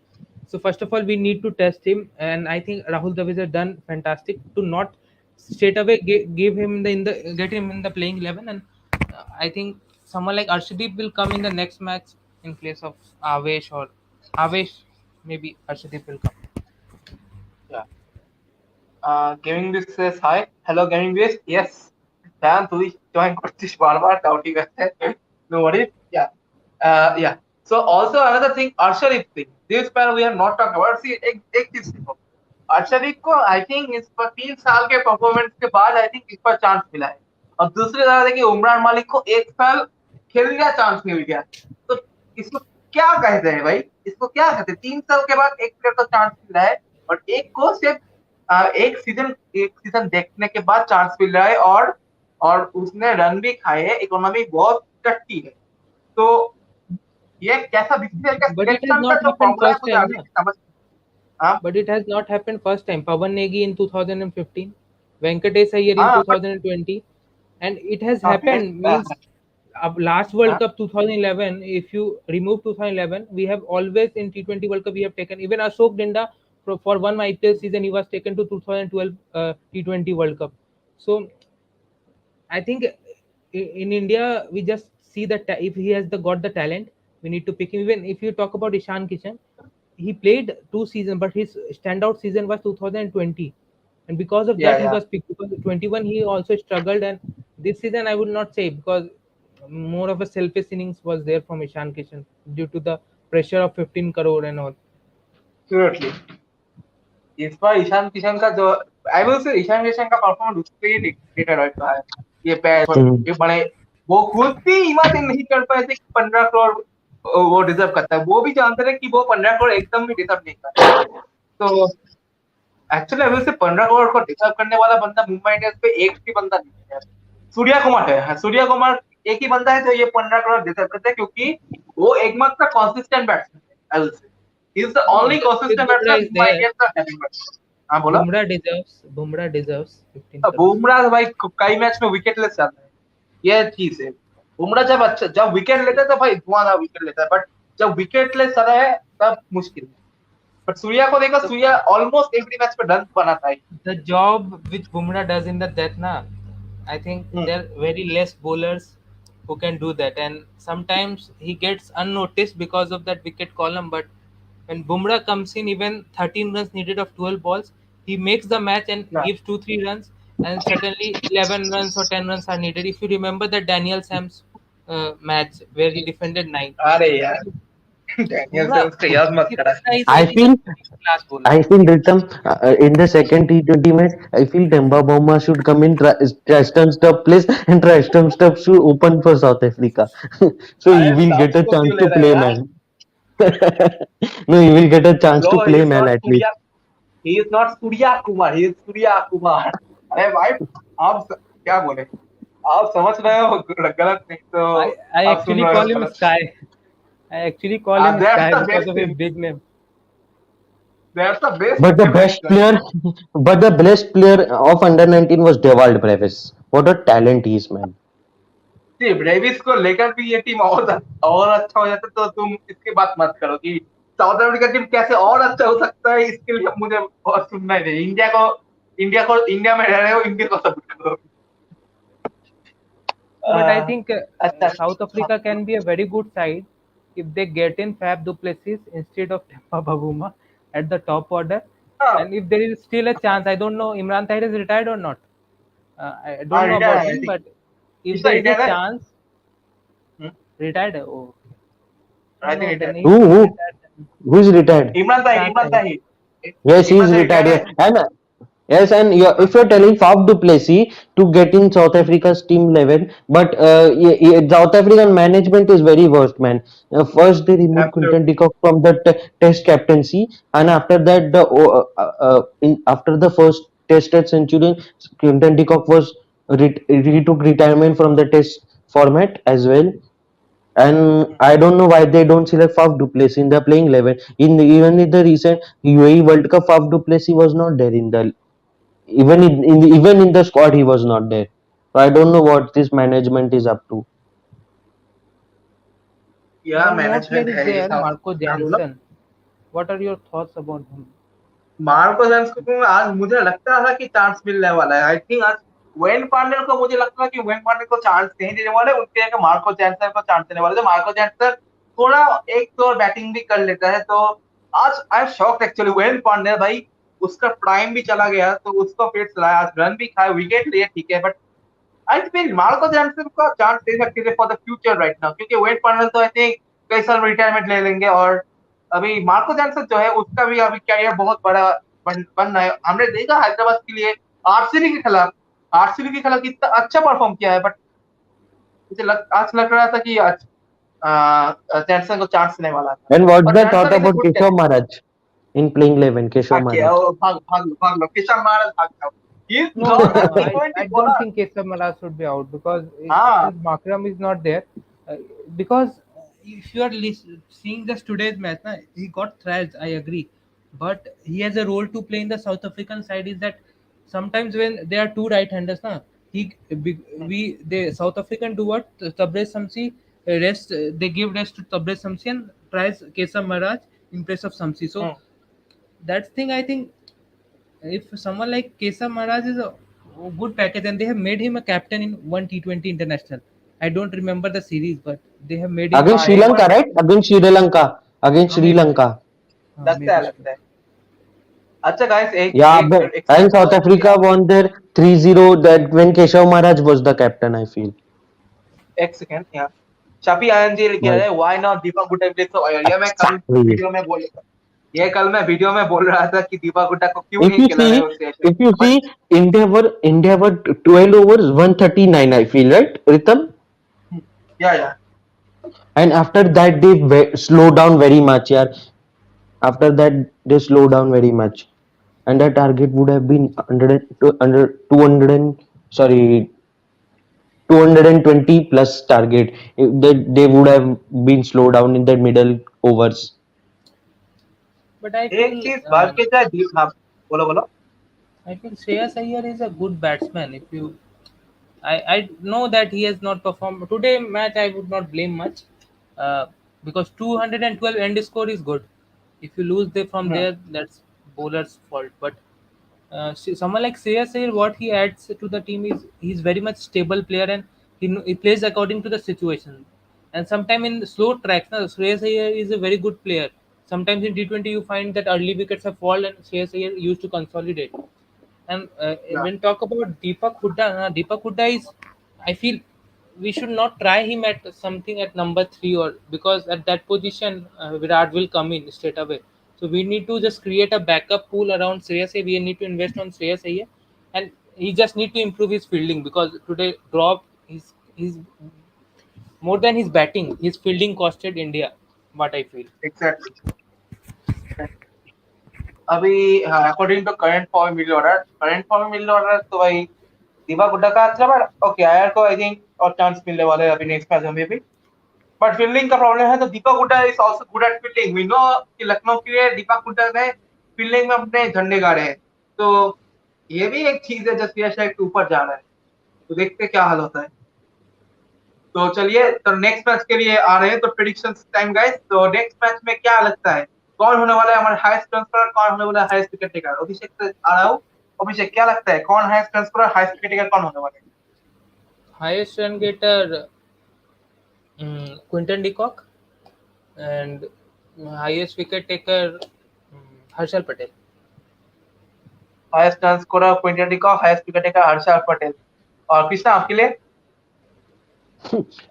So first of all, we need to test him, and I think Rahul Dravid has done fantastic to not straight away give him the get him in the playing 11. And I think someone like Arshdeep will come in the next match in place of Avesh, or Avesh, maybe Arshdeep will come. yeah. Gaming Beast says hi. Hello, Gaming Beast. Yes. Dan, তুই join করছিস বারবার, তাও ঠিক আছে। No worries. Yeah. Yeah. So also another thing, Arshdeep thing. This man we have not talked about. See, एक चीज देखो, अर्शदीप को आई थिंक इस पर 3 साल के परफॉर्मेंस के बाद आई थिंक इस पर चांस मिला है। और दूसरी तरह देखिए उमरान मालिक को 1 साल खेलने का चांस मिल गया। तो इसको क्या कहते हैं भाई, इसको क्या कहते हैं? 3 साल के बाद एक प्लेयर को चांस मिला है, और एक को सिर्फ एक सीजन देखने के बाद चांस मिल रहा है, और उसने रन भी खाए है, इकोनॉमी बहुत टट्टी है। तो ये कैसा बीसीसीआई का But it has सिलेक्शन का not जो happened फॉर्मूला है first मुझे time, अभी na? भी समझ। हाँ But it has not happened first time. Pawan Negi in 2015, Venkatesh Iyer in हाँ 2020, and it has हाँ happened. Means last World Cup 2011. If you remove 2011, we have always in T20 World Cup we have taken even Ashok Dinda, for one IPL season he was taken to 2012 T20 World Cup. So I think in India we just see that if he has got the talent, we need to pick him. Even if you talk about Ishan Kishan, he played 2 seasons, but his standout season was 2020, and because of Yeah, that he yeah. was picked. Because 21 he also struggled, and this season I would not say, because more of a selfish innings was there from Ishan Kishan due to the pressure of 15 crore and all. Absolutely. इस बार ईशान किशन का जो आई will से ईशान किशन का performance उससे ही dictated रहता है। ये पैर ये बड़े वो खुद भी इमेजिन नहीं कर पाए थे कि 15 करोड़ वो डिजर्व करता है। वो भी जानते थे कि वो 15 करोड़ एकदम भी डिजर्व नहीं करता। तो एक्चुअली आई विल से 15 करोड़ को डिजर्व करने वाला बंदा मुंबई इंडियंस पे एक भी बंदा नहीं है। सूर्या कुमार है। हाँ, सूर्या कुमार एक ही बंदा है जो ये 15 करोड़ डिजर्व करता है, क्योंकि वो एकमात्र कंसिस्टेंट बैट्समैन है। आई विल से he is the only If consistent Bumrah batsman is Mumbai there, Indians are having. हाँ बोला। Bumrah deserves 15 crore. बुमराह भाई कई मैच में विकेट लेस जाता है, ये चीज है। बुमराह जब विकेट लेता है तो भाई धुआंधार विकेट लेता है, बट जब विकेट लेस चला है तब मुश्किल है। बट सूर्या को देखा, सूर्या ऑलमोस्ट एवरी मैच पे रन बनाता है। The job which Bumrah does in the death na, I think there are very less bowlers who can do that, and sometimes he gets unnoticed because of that wicket column. But when Bumrah comes in, even 13 runs needed of 12 balls, he makes the match and Yeah. gives 2-3 runs, and suddenly 11 runs or 10 runs are needed. If you remember the Daniel Sams match where he defended 9, अरे यार Daniel से उसका याद मत करा। is I I think feel a class bowler. I feel Ritam, in the second T20 match, I feel Temba Bowma should come in Tristan Stubb place and Tristan Stubb should open for South Africa. So he अरे will get stubs a को chance क्यों ले to रहा है play, यार? man. No, he will get a chance to bro he play, is man, not at least. Surya, he is not Surya Kumar, he is Surya Kumar. अरे भाई आप क्या बोले, आप समझ रहे हो गलत, नहीं तो I आप सुन actually रहे हो call him गलत। Sky. I actually call him that's Sky the because best of his thing, big name. That's the best But the name best actually. player, but the best player of under 19 was Devald Brevis. What a talent he is, man. जी Brevis को लेकर भी ये team और अच्छा हो जाता, तो तुम इसकी बात मत करो कि साउथ अफ्रीका टीम कैसे और अच्छा हो सकता है। इसके लिए मुझे और सुनना ही नहीं। इंडिया में रह रहे हो, इंडिया को सपोर्ट करो। But I think अच्छा South Africa can be a very good side if they get in Fab du Plessis instead of Temba Bavuma at the top order. हाँ, And if there is still a chance, I don't know Imran Tahir is retired or not. I हाँ don't know retire about है आई him, think. but if किसका there is a retire है? chance, retired. Oh, I think no, then retire. he Who, should be who, retired. who is retired? Imran Tahir, Imran Imran Tahir. Tahir, Yes, he Imran is Tahir retired. Retire है। Yeah. And yes, and if you're telling Faf du Plessis to get in South Africa's team 11, but South African management is very worst, man. First, they removed Absolutely. Quinton de Kock from the test captaincy, and after that, after the first test at Centurion, Quinton de Kock was he took retirement from the test format as well. And I don't know why they don't select Faf du Plessis in the playing 11. Even in the recent UAE World Cup, Faf du Plessis was not there in the even in the squad. He was not there. So I don't know what this management is up to. या One more player management is है ये there, सब। Marco हाँ बोलो। Jansen. What are your thoughts about him? Marco James को आज मुझे लगता था कि चांस मिलने वाला है। आई थिंक आज वेन पांडे को मुझे लगता है कि वेन पांडे को चांस नहीं देने वाले, उनके जगह मार्को जैनसन को चांस देने वाले थे। मार्को जैनसन थोड़ा एक तो बैटिंग भी कर लेता है, तो आज I am shocked actually. When Pandey भाई उसका प्राइम भी चला गया, तो उसको फिर चलाया, आज रन भी खाए, विकेट लिए, ठीक है, but I think Marco Jansen को चांस दे सकते थे for the future right now, क्योंकि वेन पांडे तो आई थिंक कई साल रिटायरमेंट ले लेंगे, और अभी मार्को जैनसन जो है उसका भी अभी कैरियर बहुत बड़ा बन रहा है। हमने देखा हैदराबाद के लिए आरसीबी के खिलाफ कितना अच्छा परफॉर्म किया है, बट मुझे आज लग रहा था कि आज जैनसन को चांस देने वाला था। And what's और the thought Jansen is a about good Keshav Maharaj in playing 11? Keshav Maharaj. भाग लो किशन महाराज, भाग जाओ। He is No, not a I T20 don't bowler। think Keshav Maharaj should be out because हाँ since Makram is not there, because if you are seeing just today's match, na, he got thrashed. I agree, but he has a role to play in the South African side. Is that sometimes when there are two right-handers, na, the South African do what Tabraiz Shamsi they give rest to Tabraiz Shamsi and tries Keshav Maharaj in place of Shamsi. So That's thing I think if someone like Kesam Maharaj is a good package and they have made him a captain in one T20 international. I don't remember the series, but they have made him Against हाँ Sri एक captain. बार Lanka, right? Against Sri Lanka. Against Sri Maybe, Lanka. लगता है maybe. लगता है। अच्छा guys एक Yeah, एक एक and second South Africa won their 3-0 that when Keshav Maharaj was the captain, I feel. एक सेकंड यहाँ शापी आयनजी लिख रहा Right. है व्हाई नॉट दीपक गुड्डा प्लेस ऑफ आयर। ये मैं कल Exactly. वीडियो में बोल ये कल मैं वीडियो में बोल रहा था कि दीपक गुड्डा को क्यों If नहीं you खिला रहे see, उससे if you but see, India were 12 overs, 139, I feel, right, Ritam? या And after that, they slow down very much, yeah. After that, they slow down very much. And the target would have been under 200 and, sorry, 220 plus target. They would have been slowed down in the middle overs. But I एक feel चीज बात की जाए हाँ बोलो बोलो I feel Shreyas Iyer is a good batsman. If you, I know that he has not performed today match. I would not blame much, uh, because 212 end score is good. If you lose there from hmm, there, that's bowler's fault. But someone like Shreyas Iyer, what he adds to the team is he's very much stable player and he plays according to the situation. And sometimes in slow tracks, now Shreyas Iyer is a very good player. Sometimes in T20 you find that early wickets have fallen and Shreyas Iyer used to consolidate. And या when talk about Deepak Hooda is, I feel we should not try him at something at number three or because at that position Virat will come in straight away. So we need to just create a backup pool around Shreyas Iyer. We need to invest on Shreyas Iyer, and he just need to improve his fielding because today drop he's more than his batting. His fielding costed India. What I feel. Exactly अभी according to current form middle order तो भाई दीपक गुड्डा का अच्छा but okay आयर को I think और chance मिलने वाले हैं अभी नेक्स्ट मैच में भी बट फील्डिंग का प्रॉब्लम है तो Deepak Hooda is also good at fielding we know कि लखनऊ के लिए दीपक हुड्डा ने फील्डिंग में अपने झंडे गाड़े हैं तो ये भी एक चीज है जो सीएस के ऊपर जा रहा है तो देखते हैं क्या हाल होता है तो चलिए तो नेक्स्ट मैच के लिए आ रहे हैं तो प्रेडिक्शन टाइम गाइस तो नेक्स्ट मैच में क्या लगता है कौन होने वाला है हमारे हाईएस्ट ट्रांसफर कौन होने वाला है हाईएस्ट विकेट टेकर अभिषेक से आ रहा हूँ अभिषेक क्या लगता है कौन highest transfer highest wicket taker कौन होने वाला है Highest run getter Quinton de Kock and highest wicket taker Harshal Patel. Highest run scorer Quinton de Kock highest wicket taker Harshal Patel और कृष्णा आपके लिए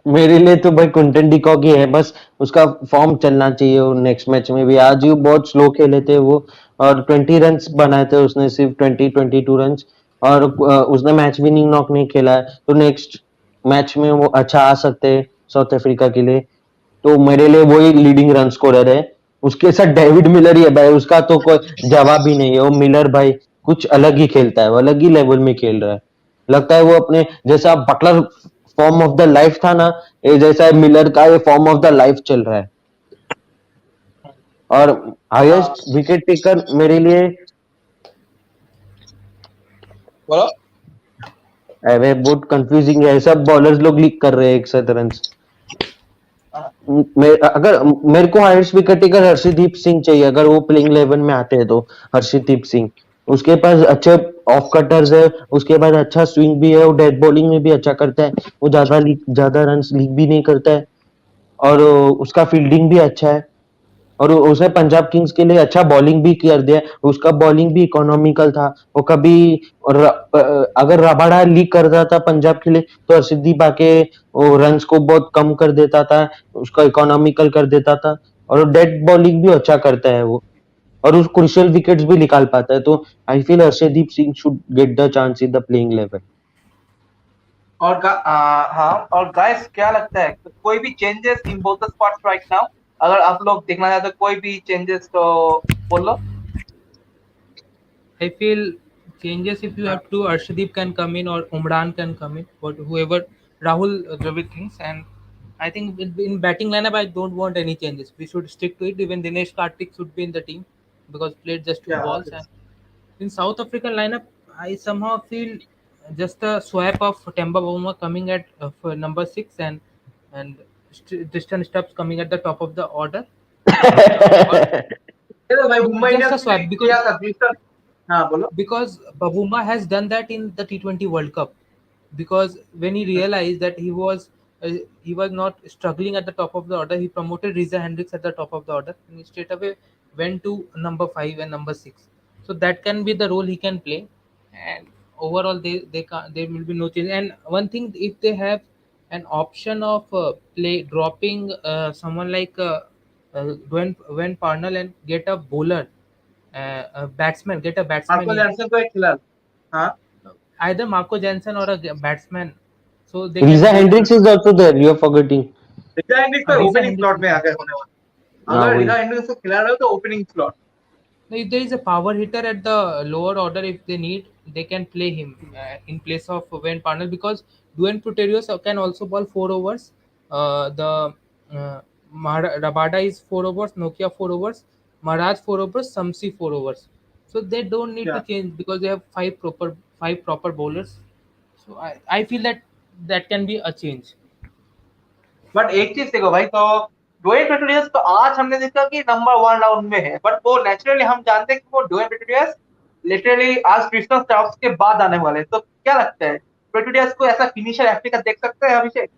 मेरे लिए तो भाई क्विंटन डिकॉक ही है बस उसका फॉर्म चलना चाहिए और नेक्स्ट मैच में भी आज ही बहुत स्लो खेले थे वो और 20 रन बनाए थे उसने सिर्फ 22 रन और उसने मैच विनिंग नॉक नहीं खेला है तो नेक्स्ट मैच में वो अच्छा आ सकते हैं साउथ अफ्रीका के लिए तो मेरे लिए वही लीडिंग रन स्कोरर है उसके साथ डेविड मिलर ही है भाई उसका तो कोई जवाब ही नहीं है वो मिलर भाई कुछ अलग ही खेलता है वो अलग ही लेवल में खेल रहा है लगता है वो अपने जैसा Buttler form of the life था ना ये जैसा मिलर का ये फॉर्म ऑफ द लाइफ चल रहा है और हाँ हाईएस्ट विकेट टेकर मेरे लिए बोलो अरे बहुत कंफ्यूजिंग है सब बॉलर्स लोग लीक कर रहे हैं 61 रन हाँ, अगर मेरे को highest wicket taker Harshdeep Singh चाहिए अगर वो प्लेइंग 11 में आते हैं तो हर्षदीप सिंह उसके पास अच्छे ऑफ कटर्स है उसके बाद अच्छा स्विंग भी है वो डेथ बॉलिंग में भी अच्छा करता है वो ज्यादा रन लीक भी नहीं करता है और उसका फील्डिंग भी अच्छा है और उसने पंजाब किंग्स के लिए अच्छा बॉलिंग भी कर दिया उसका बॉलिंग भी इकोनॉमिकल था वो कभी अगर रबाडा लीग करता था पंजाब के लिए तो हर्षदीप आके रन्स को बहुत कम कर देता था उसका इकोनॉमिकल कर देता था और डेड बॉलिंग भी अच्छा करता है वो और उस क्रुशियल विकेट्स भी निकाल पाता है तो I feel Harshdeep Singh should get the chance in the playing 11 और हाँ और गाइस क्या लगता है कोई भी changes in both the spots right now अगर आप लोग देखना चाहते हो कोई भी चेंजेस तो बोल लो I feel changes if you have to Arshdeep can come in or Umran can come in, but whoever Rahul Dravid thinks. And I think in batting lineup, I don't want any changes. We should stick to it. Even Dinesh Karthik should be in the team because played just two Yeah, balls. And in South African lineup, I somehow feel just a swap of Temba Bavuma coming at for number six and Tristan Stubbs coming at the top of the order. Or चलो भाई Mumbai just a Indians ने swap किया because था crystal. हाँ बोलो। Babuma has done that in the T20 World Cup, because when he realized that he was not struggling at the top of the order, he promoted Riza Hendricks at the top of the order, and he straight away went to number 5 and number 6. So that can be the role he can play, and overall they can there will be no change. And one thing, if they have an option of play dropping someone like Dwayne Parnell and get a bowler, a batsman, get a batsman Marco in, Jansen तो एक खिलाड़ी। हाँ। either Marco Jansen or a batsman, so they can Riza bowl. Hendricks is also there. You're forgetting. Reeza Hendricks तो Riza opening Hendricks slot is में there. आगे होने वाला। हाँ अगर वही। रिचा हेंड्रिक्स को खिला रहे हो तो opening slot. Now, if there is a power hitter at the lower order, if they need, they can play him in place of Wayne Parnell, because Dwayne Puterios can also bowl 4 overs. The Rabada is 4 overs, Nokia 4 overs, Maharaj 4 overs, Shamsi 4 overs. So they don't need to Yeah. change because they have five proper bowlers. So I feel that that can be a change. But एक चीज देखो भाई, तो डोएन पेट्रोलियस तो आज हमने देखा कि नंबर 1 राउंड में है, बट वो नेचुरली हम जानते हैं कि वो डोएन पेट्रोलियस लिटरली आज क्रिस्टल स्टार्स के बाद आने वाले हैं। तो क्या लगता है पेट्रोलियस को ऐसा फिनिशर अफ्रीका देख सकते हैं अभिषेक?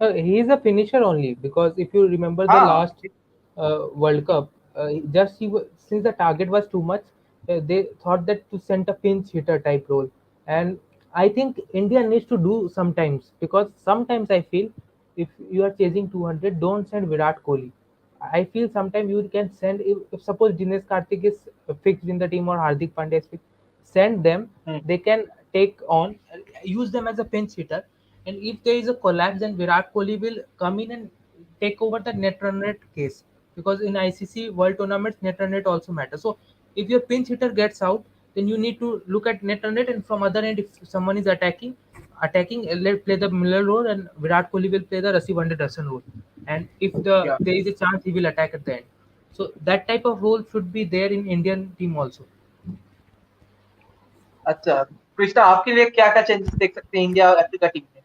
He is a finisher only, because if you remember the हाँ। last World Cup, since the target was too much, they thought that to send a pinch hitter type role, and I think India needs to do sometimes, because sometimes I feel if you are chasing 200, don't send Virat Kohli. I feel sometimes you can send, if suppose Dinesh Karthik is fixed in the team or Hardik Pandya is fixed, send them. Hmm. They can take on, use them as a pinch hitter, and if there is a collapse, then Virat Kohli will come in and take over the net run rate case, because in ICC World Tournaments net run rate also matters. So if your pinch hitter gets out, then you need to look at net run rate, and from other end, if someone is attacking, let play the Miller role, and Virat Kohli will play the Rasif Anderson role. And if Yeah. there is a chance, he will attack at the end. So that type of role should be there in Indian team also. अच्छा कृष्णा, आपके लिए क्या क्या changes देख सकते हैं India और Africa team में?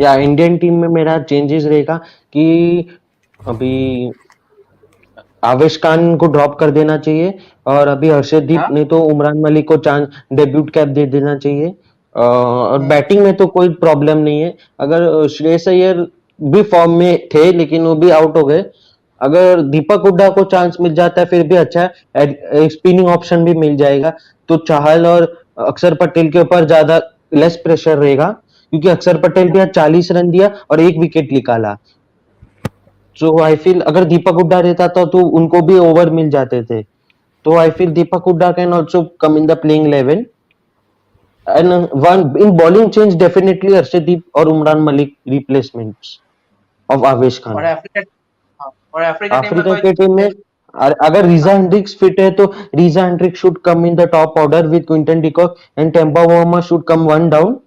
या इंडियन टीम में मेरा चेंजेस रहेगा कि अभी आवेश खान को ड्रॉप कर देना चाहिए और अभी हर्षदीप हाँ। ने तो उमरान मलिक को चांस डेब्यूट कैप दे देना चाहिए। और हम्म। बैटिंग में तो कोई प्रॉब्लम नहीं है। अगर श्रेयस अय्यर भी फॉर्म में थे लेकिन वो भी आउट हो गए। अगर दीपक हुड्डा को चांस मिल जाता है फिर भी अच्छा है, स्पिनिंग ऑप्शन भी मिल जाएगा तो चाहल और अक्षर पटेल के ऊपर ज्यादा लेस प्रेशर रहेगा क्योंकि अक्षर पटेल भी आज 40 रन दिया और एक विकेट निकाला। सो आई फील अगर दीपक हुड्डा रहता था तो उनको भी ओवर मिल जाते थे। तो I feel Deepak Hooda can also come in the playing 11 and one in bowling change definitely Harshdeep और उमरान मलिक रिप्लेसमेंट्स ऑफ आवेश और खान। अफ्रीका, हाँ, और अफ्रीका टीम में अफ्रीका कोई के टीम में अगर रीजा हेंड्रिक्स फिट है तो Reeza Hendricks should come in the top order with Quinton de Kock and Temba Bavuma should come one down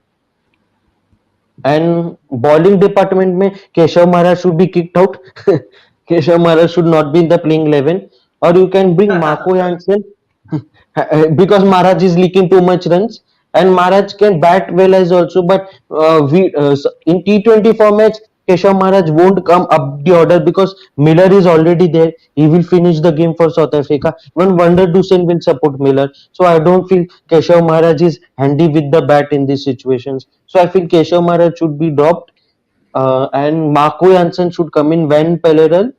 and bowling department में Keshav Maharaj should be kicked out. Keshav Maharaj should not be in the playing 11 or you can bring Marco Jansen because Maharaj is leaking too much runs and Maharaj can bat well as also but in T20 formats Keshav Maharaj won't come up the order because Miller is already there. He will finish the game for South Africa. Even Wonder Dusen will support Miller. So I don't feel Keshav Maharaj is handy with the bat in these situations. So I feel Keshav Maharaj should be dropped and Marco Jansen should come in when Pellerin.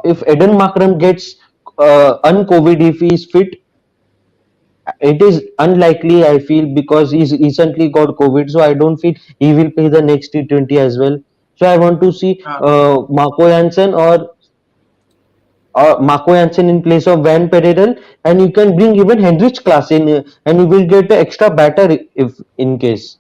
If Eden Markram gets uncovid if he is fit, it is unlikely I feel because he's recently got COVID, so I don't feel he will play the next T20 as well. So I want to see हाँ। Marco Jansen in place of Van Pereira, and you can bring even Hendrich class in, and you will get an extra batter if in case.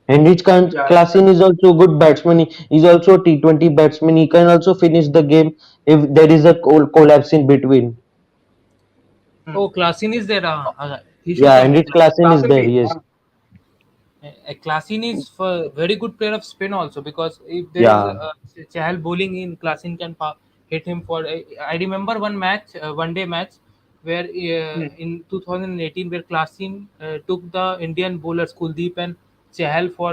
Hendrich Yeah. Klassen is also a good batsman. He is also a T20 batsman. He can also finish the game if there is a collapse in between. Oh, Klasin is there. He should Yeah, come. Hendrich Klassen is काफी there. भी, Yes. हाँ। Klasin is for very good player of spin also, because if there is Yeah. Chahal bowling in, Klasin can hit him for. I remember one match, one day match, where hmm. in 2018, where Klasin took the Indian bowlers Kuldeep and Chahal for,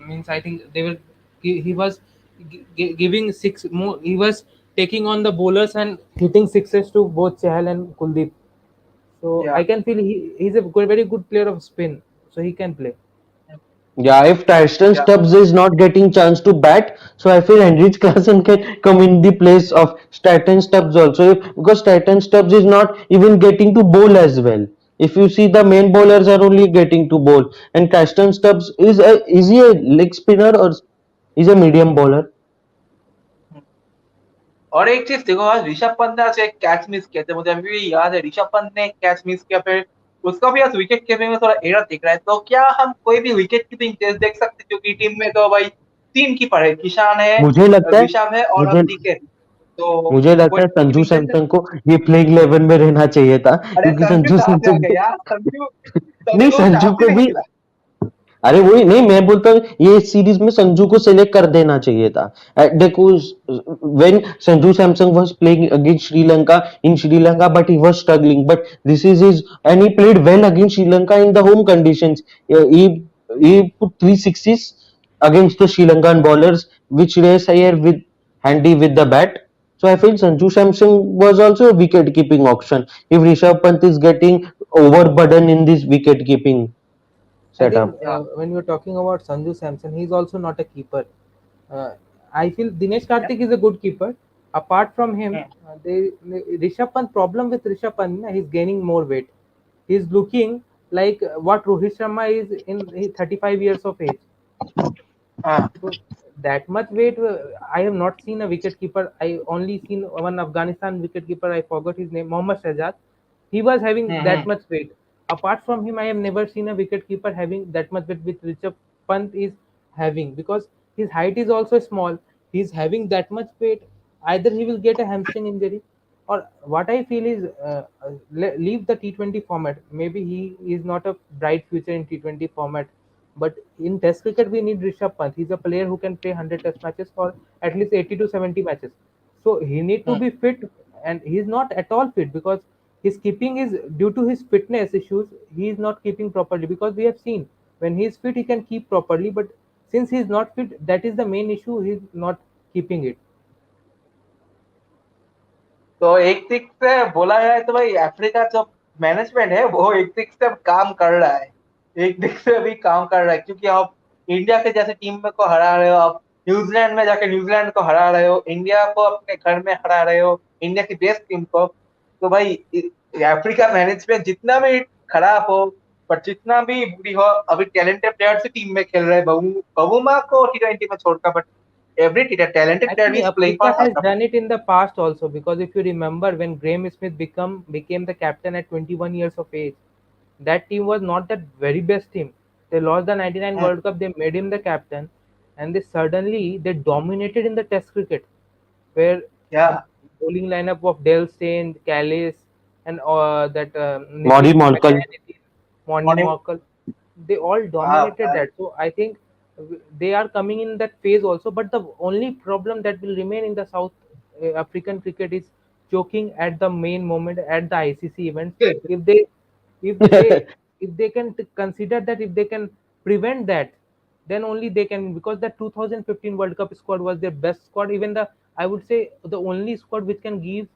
means I think they were he was giving six more. He was taking on the bowlers and hitting sixes to both Chahal and Kuldeep. So Yeah, I can feel he's a very good player of spin, so he can play. Yeah, if Tyson yeah. Stubbs is not getting chance to bat, so I feel Henrik Klassen can come in the place of Staten Stubbs also, because Staten Stubbs is not even getting to bowl as well. If you see, the main bowlers are only getting to bowl, and Tyson Stubbs is he a leg spinner or is a medium bowler? और एक चीज देखो, आज ऋषभ पंत ने आज एक catch miss किया था, मुझे अभी भी याद है। ऋषभ पंत ने कैच मिस किया, फिर उसका भी आज विकेट कीपिंग में थोड़ा एरर दिख रहा है। तो क्या हम कोई भी विकेट कीपिंग टेस्ट देख सकते हैं? क्योंकि टीम में तो भाई तीन कीपर है, किशान है, मुझे लगता है ऋषभ है और मुझे हार्दिक है। तो मुझे लगता कोई है संजू कीपिंग टेस्ट? सैमसन को ये प्लेइंग 11 में रहना चाहिए था, अरे क्योंकि संजू संजू कहाँ से आ सैमसन गया को यार? संजू नहीं, संजू संजू चांस ही को नहीं भी, मिला। अरे वही नहीं, मैं बोलता हूँ ये सीरीज में संजू को सिलेक्ट कर देना चाहिए था। देखो, when Sanju Samson was playing against Sri Lanka in Sri Lanka, but he was struggling, but this is his, and he played well against Sri Lanka in the home conditions. he put 360s against the Sri Lankan bowlers, which Shreyas Iyer with handy with the bat. So I feel Sanju Samson was also a wicket keeping option if Rishabh Pant is getting overburden in this wicket keeping I think setup. Yeah, when you're talking about Sanju Samson, he's also not a keeper. Uh, I feel Dinesh yeah. Karthik is a good keeper. Apart from him, Hmm. Rishabh Pant, problem with Rishabh Pant, na, he's gaining more weight. He's looking like what Rohit Sharma is in his 35 years of age. हाँ, So that much weight, I have not seen a wicket keeper. I only seen one Afghanistan wicket keeper. I forgot his name, Mohammad Shahzad. He was having that hmm. much weight. Apart from him, I have never seen a wicket keeper having that much weight with Rishabh Pant is having, because his height is also small. He's having that much weight. Either he will get a hamstring injury, or what I feel is leave the T20 format. Maybe he is not a bright future in T20 format, but in Test cricket, we need Rishabh Pant. He's a player who can play 100 Test matches for at least 80 to 70 matches. So he need to hmm. be fit, and he's not at all fit because his keeping is due to his fitness issues. He is not keeping properly, because we have seen when he is fit, he can keep properly. But since he is not fit, that is the main issue. He's not keeping it. तो एक दिक से बोला जाए तो भाई Africa जो management है वो एक दिक से अब काम कर रहा है, एक दिक से अभी काम कर रहा है। क्योंकि आप इंडिया के जैसे टीम में को हरा रहे हो, आप न्यूजीलैंड में जाके न्यूजीलैंड को हरा रहे हो, इंडिया को अपने घर में हरा रहे हो, इंडिया की बेस्ट टीम को। तो भाई अफ्रीका मैनेजमेंट जितना भी खराब हो, पर जितना भी बुरी हो, अभी टैलेंटेड प्लेयर से टीम में खेल रहे हैं। बबूमा को T20 में छोड़कर, but every talented player Actually, is playing for Africa has south done it in the past also, because if you remember when Graham Smith became the captain at 21 years of age, that team was not that very best team. They lost the 99 Africa. World Cup. They made him the captain, and they dominated in the Test cricket, where या bowling lineup of Dale Steyn, Callis, and that Maury Nitish Morkel. Nitish, Morning morning. Morkel, they all हाँ dominated भाई। that. So I think they are coming in that phase also. But the only problem that will remain in the South African cricket is choking at the main moment at the ICC events. If they if they if they can consider that, if they can prevent that, then only they can, because the 2015 World Cup squad was their best squad. Even the, I would say, the only squad which can give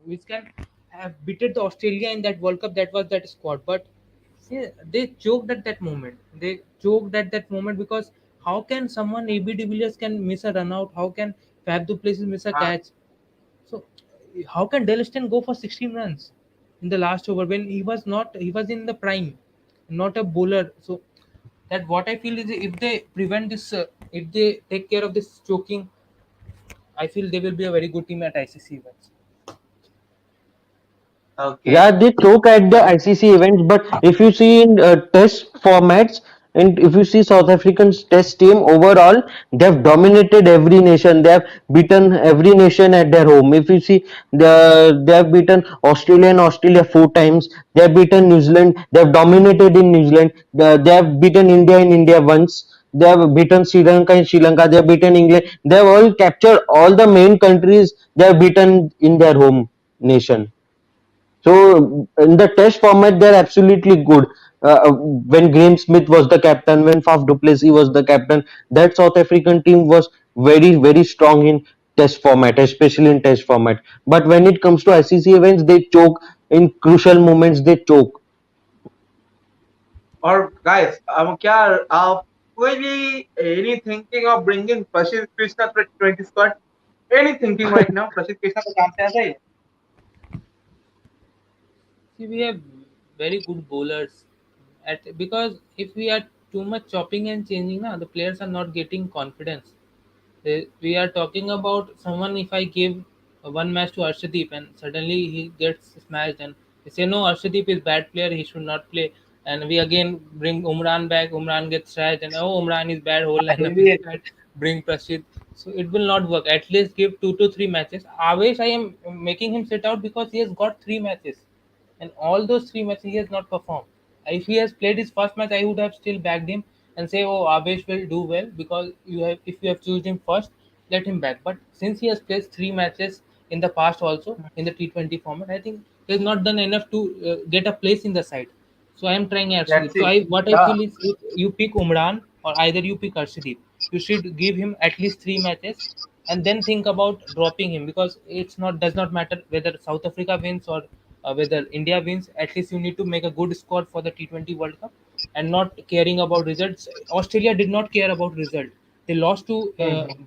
which can have beaten the Australia in that World Cup, that was that squad. But see, they choked at that moment. They choked at that moment because how can someone AB de Villiers can miss a run out? How can Fab du Plessis miss a हाँ catch? So how can Deleston go for 16 runs in the last over when he was in the prime, not a bowler? So that what I feel is, if they prevent this, if they take care of this choking, I feel they will be a very good team at ICC events. Okay. Yeah, they choke at the ICC events, but if you see in test formats, and if you see South African's test team overall, they have dominated every nation. They have beaten every nation at their home. If you see, they have beaten Australia 4 times. They have beaten New Zealand. They have dominated in New Zealand. They have beaten India in India once. They have beaten Sri Lanka in Sri Lanka. They have beaten England. They have all captured all the main countries. They have beaten in their home nation. So in the test format, they're absolutely good. When Graham Smith was the captain, when Faf du Plessis was the captain, that South African team was very strong in test format, especially in test format. But when it comes to ICC events, they choke in crucial moments. They choke. और guys, क्या आप कोई भी any thinking of bringing Prashid Krishna to 20 squad? Any thinking right now? Prashid Krishna को काम से आता है? See, we have very good bowlers. Because if we are too much chopping and changing, na, the players are not getting confidence. We are talking about someone. If I give one match to Arshdeep and suddenly he gets smashed, and they say no, Arshdeep is bad player, he should not play. And we again bring Umran back. Umran gets smashed, and oh, Umran is bad. Whole lineup is bad. Bring Prashid. So it will not work. At least give 2 to 3 matches. Avesh, I am making him sit out because he has got 3 matches, and all those 3 matches he has not performed. If he has played his first match, I would have still backed him and say, "Oh, Avesh will do well because you have if you have chosen him first, let him back." But since he has played 3 matches in the past also in the T20 format, I think he has not done enough to get a place in the side. So I am trying Let's Arshdeep. So see. I Yeah, feel is if you pick Umran or either you pick Arshdeep, you should give him at least 3 matches and then think about dropping him because it's not does not matter whether South Africa wins or whether India wins. At least you need to make a good score for the T20 World Cup and not caring about results. Australia did not care about result. They lost to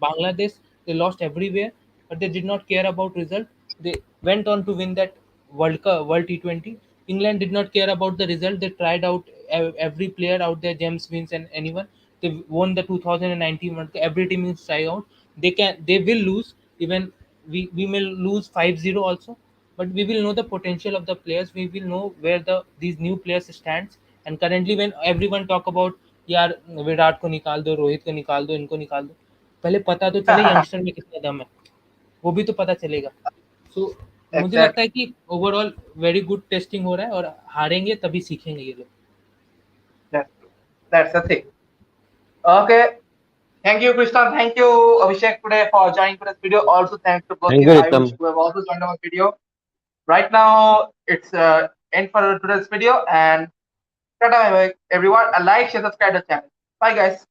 Bangladesh. They lost everywhere, but they did not care about result. They went on to win that World Cup, World T20. England did not care about the result. They tried out every player out there, James Vince and anyone. They won the 2019 World Cup. Every team is try out. They will lose. Even we may lose 5-0 also, but we will know the potential of the players. We will know where these new players stands. And currently when everyone talk about यार विराट को निकाल दो, रोहित को निकाल दो, इनको निकाल दो, पहले पता तो चले यंगस्टर में कितना दम है, वो भी तो पता चलेगा. सो मुझे लगता exactly. है कि ओवरऑल वेरी गुड टेस्टिंग हो रहा है और हारेंगे तभी सीखेंगे ये लोग. That's that's the thing. Okay. Thank you, Krishna. Thank you, Abhishek, today for joining today's video. Also, thanks to both Thank the you, Ayush Ritam. who have also joined our video. Right now, it's end for today's video, and tata bye bye, everyone. A like, share, subscribe the channel. Bye, guys.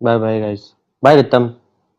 Bye bye, guys. Bye, Ritam.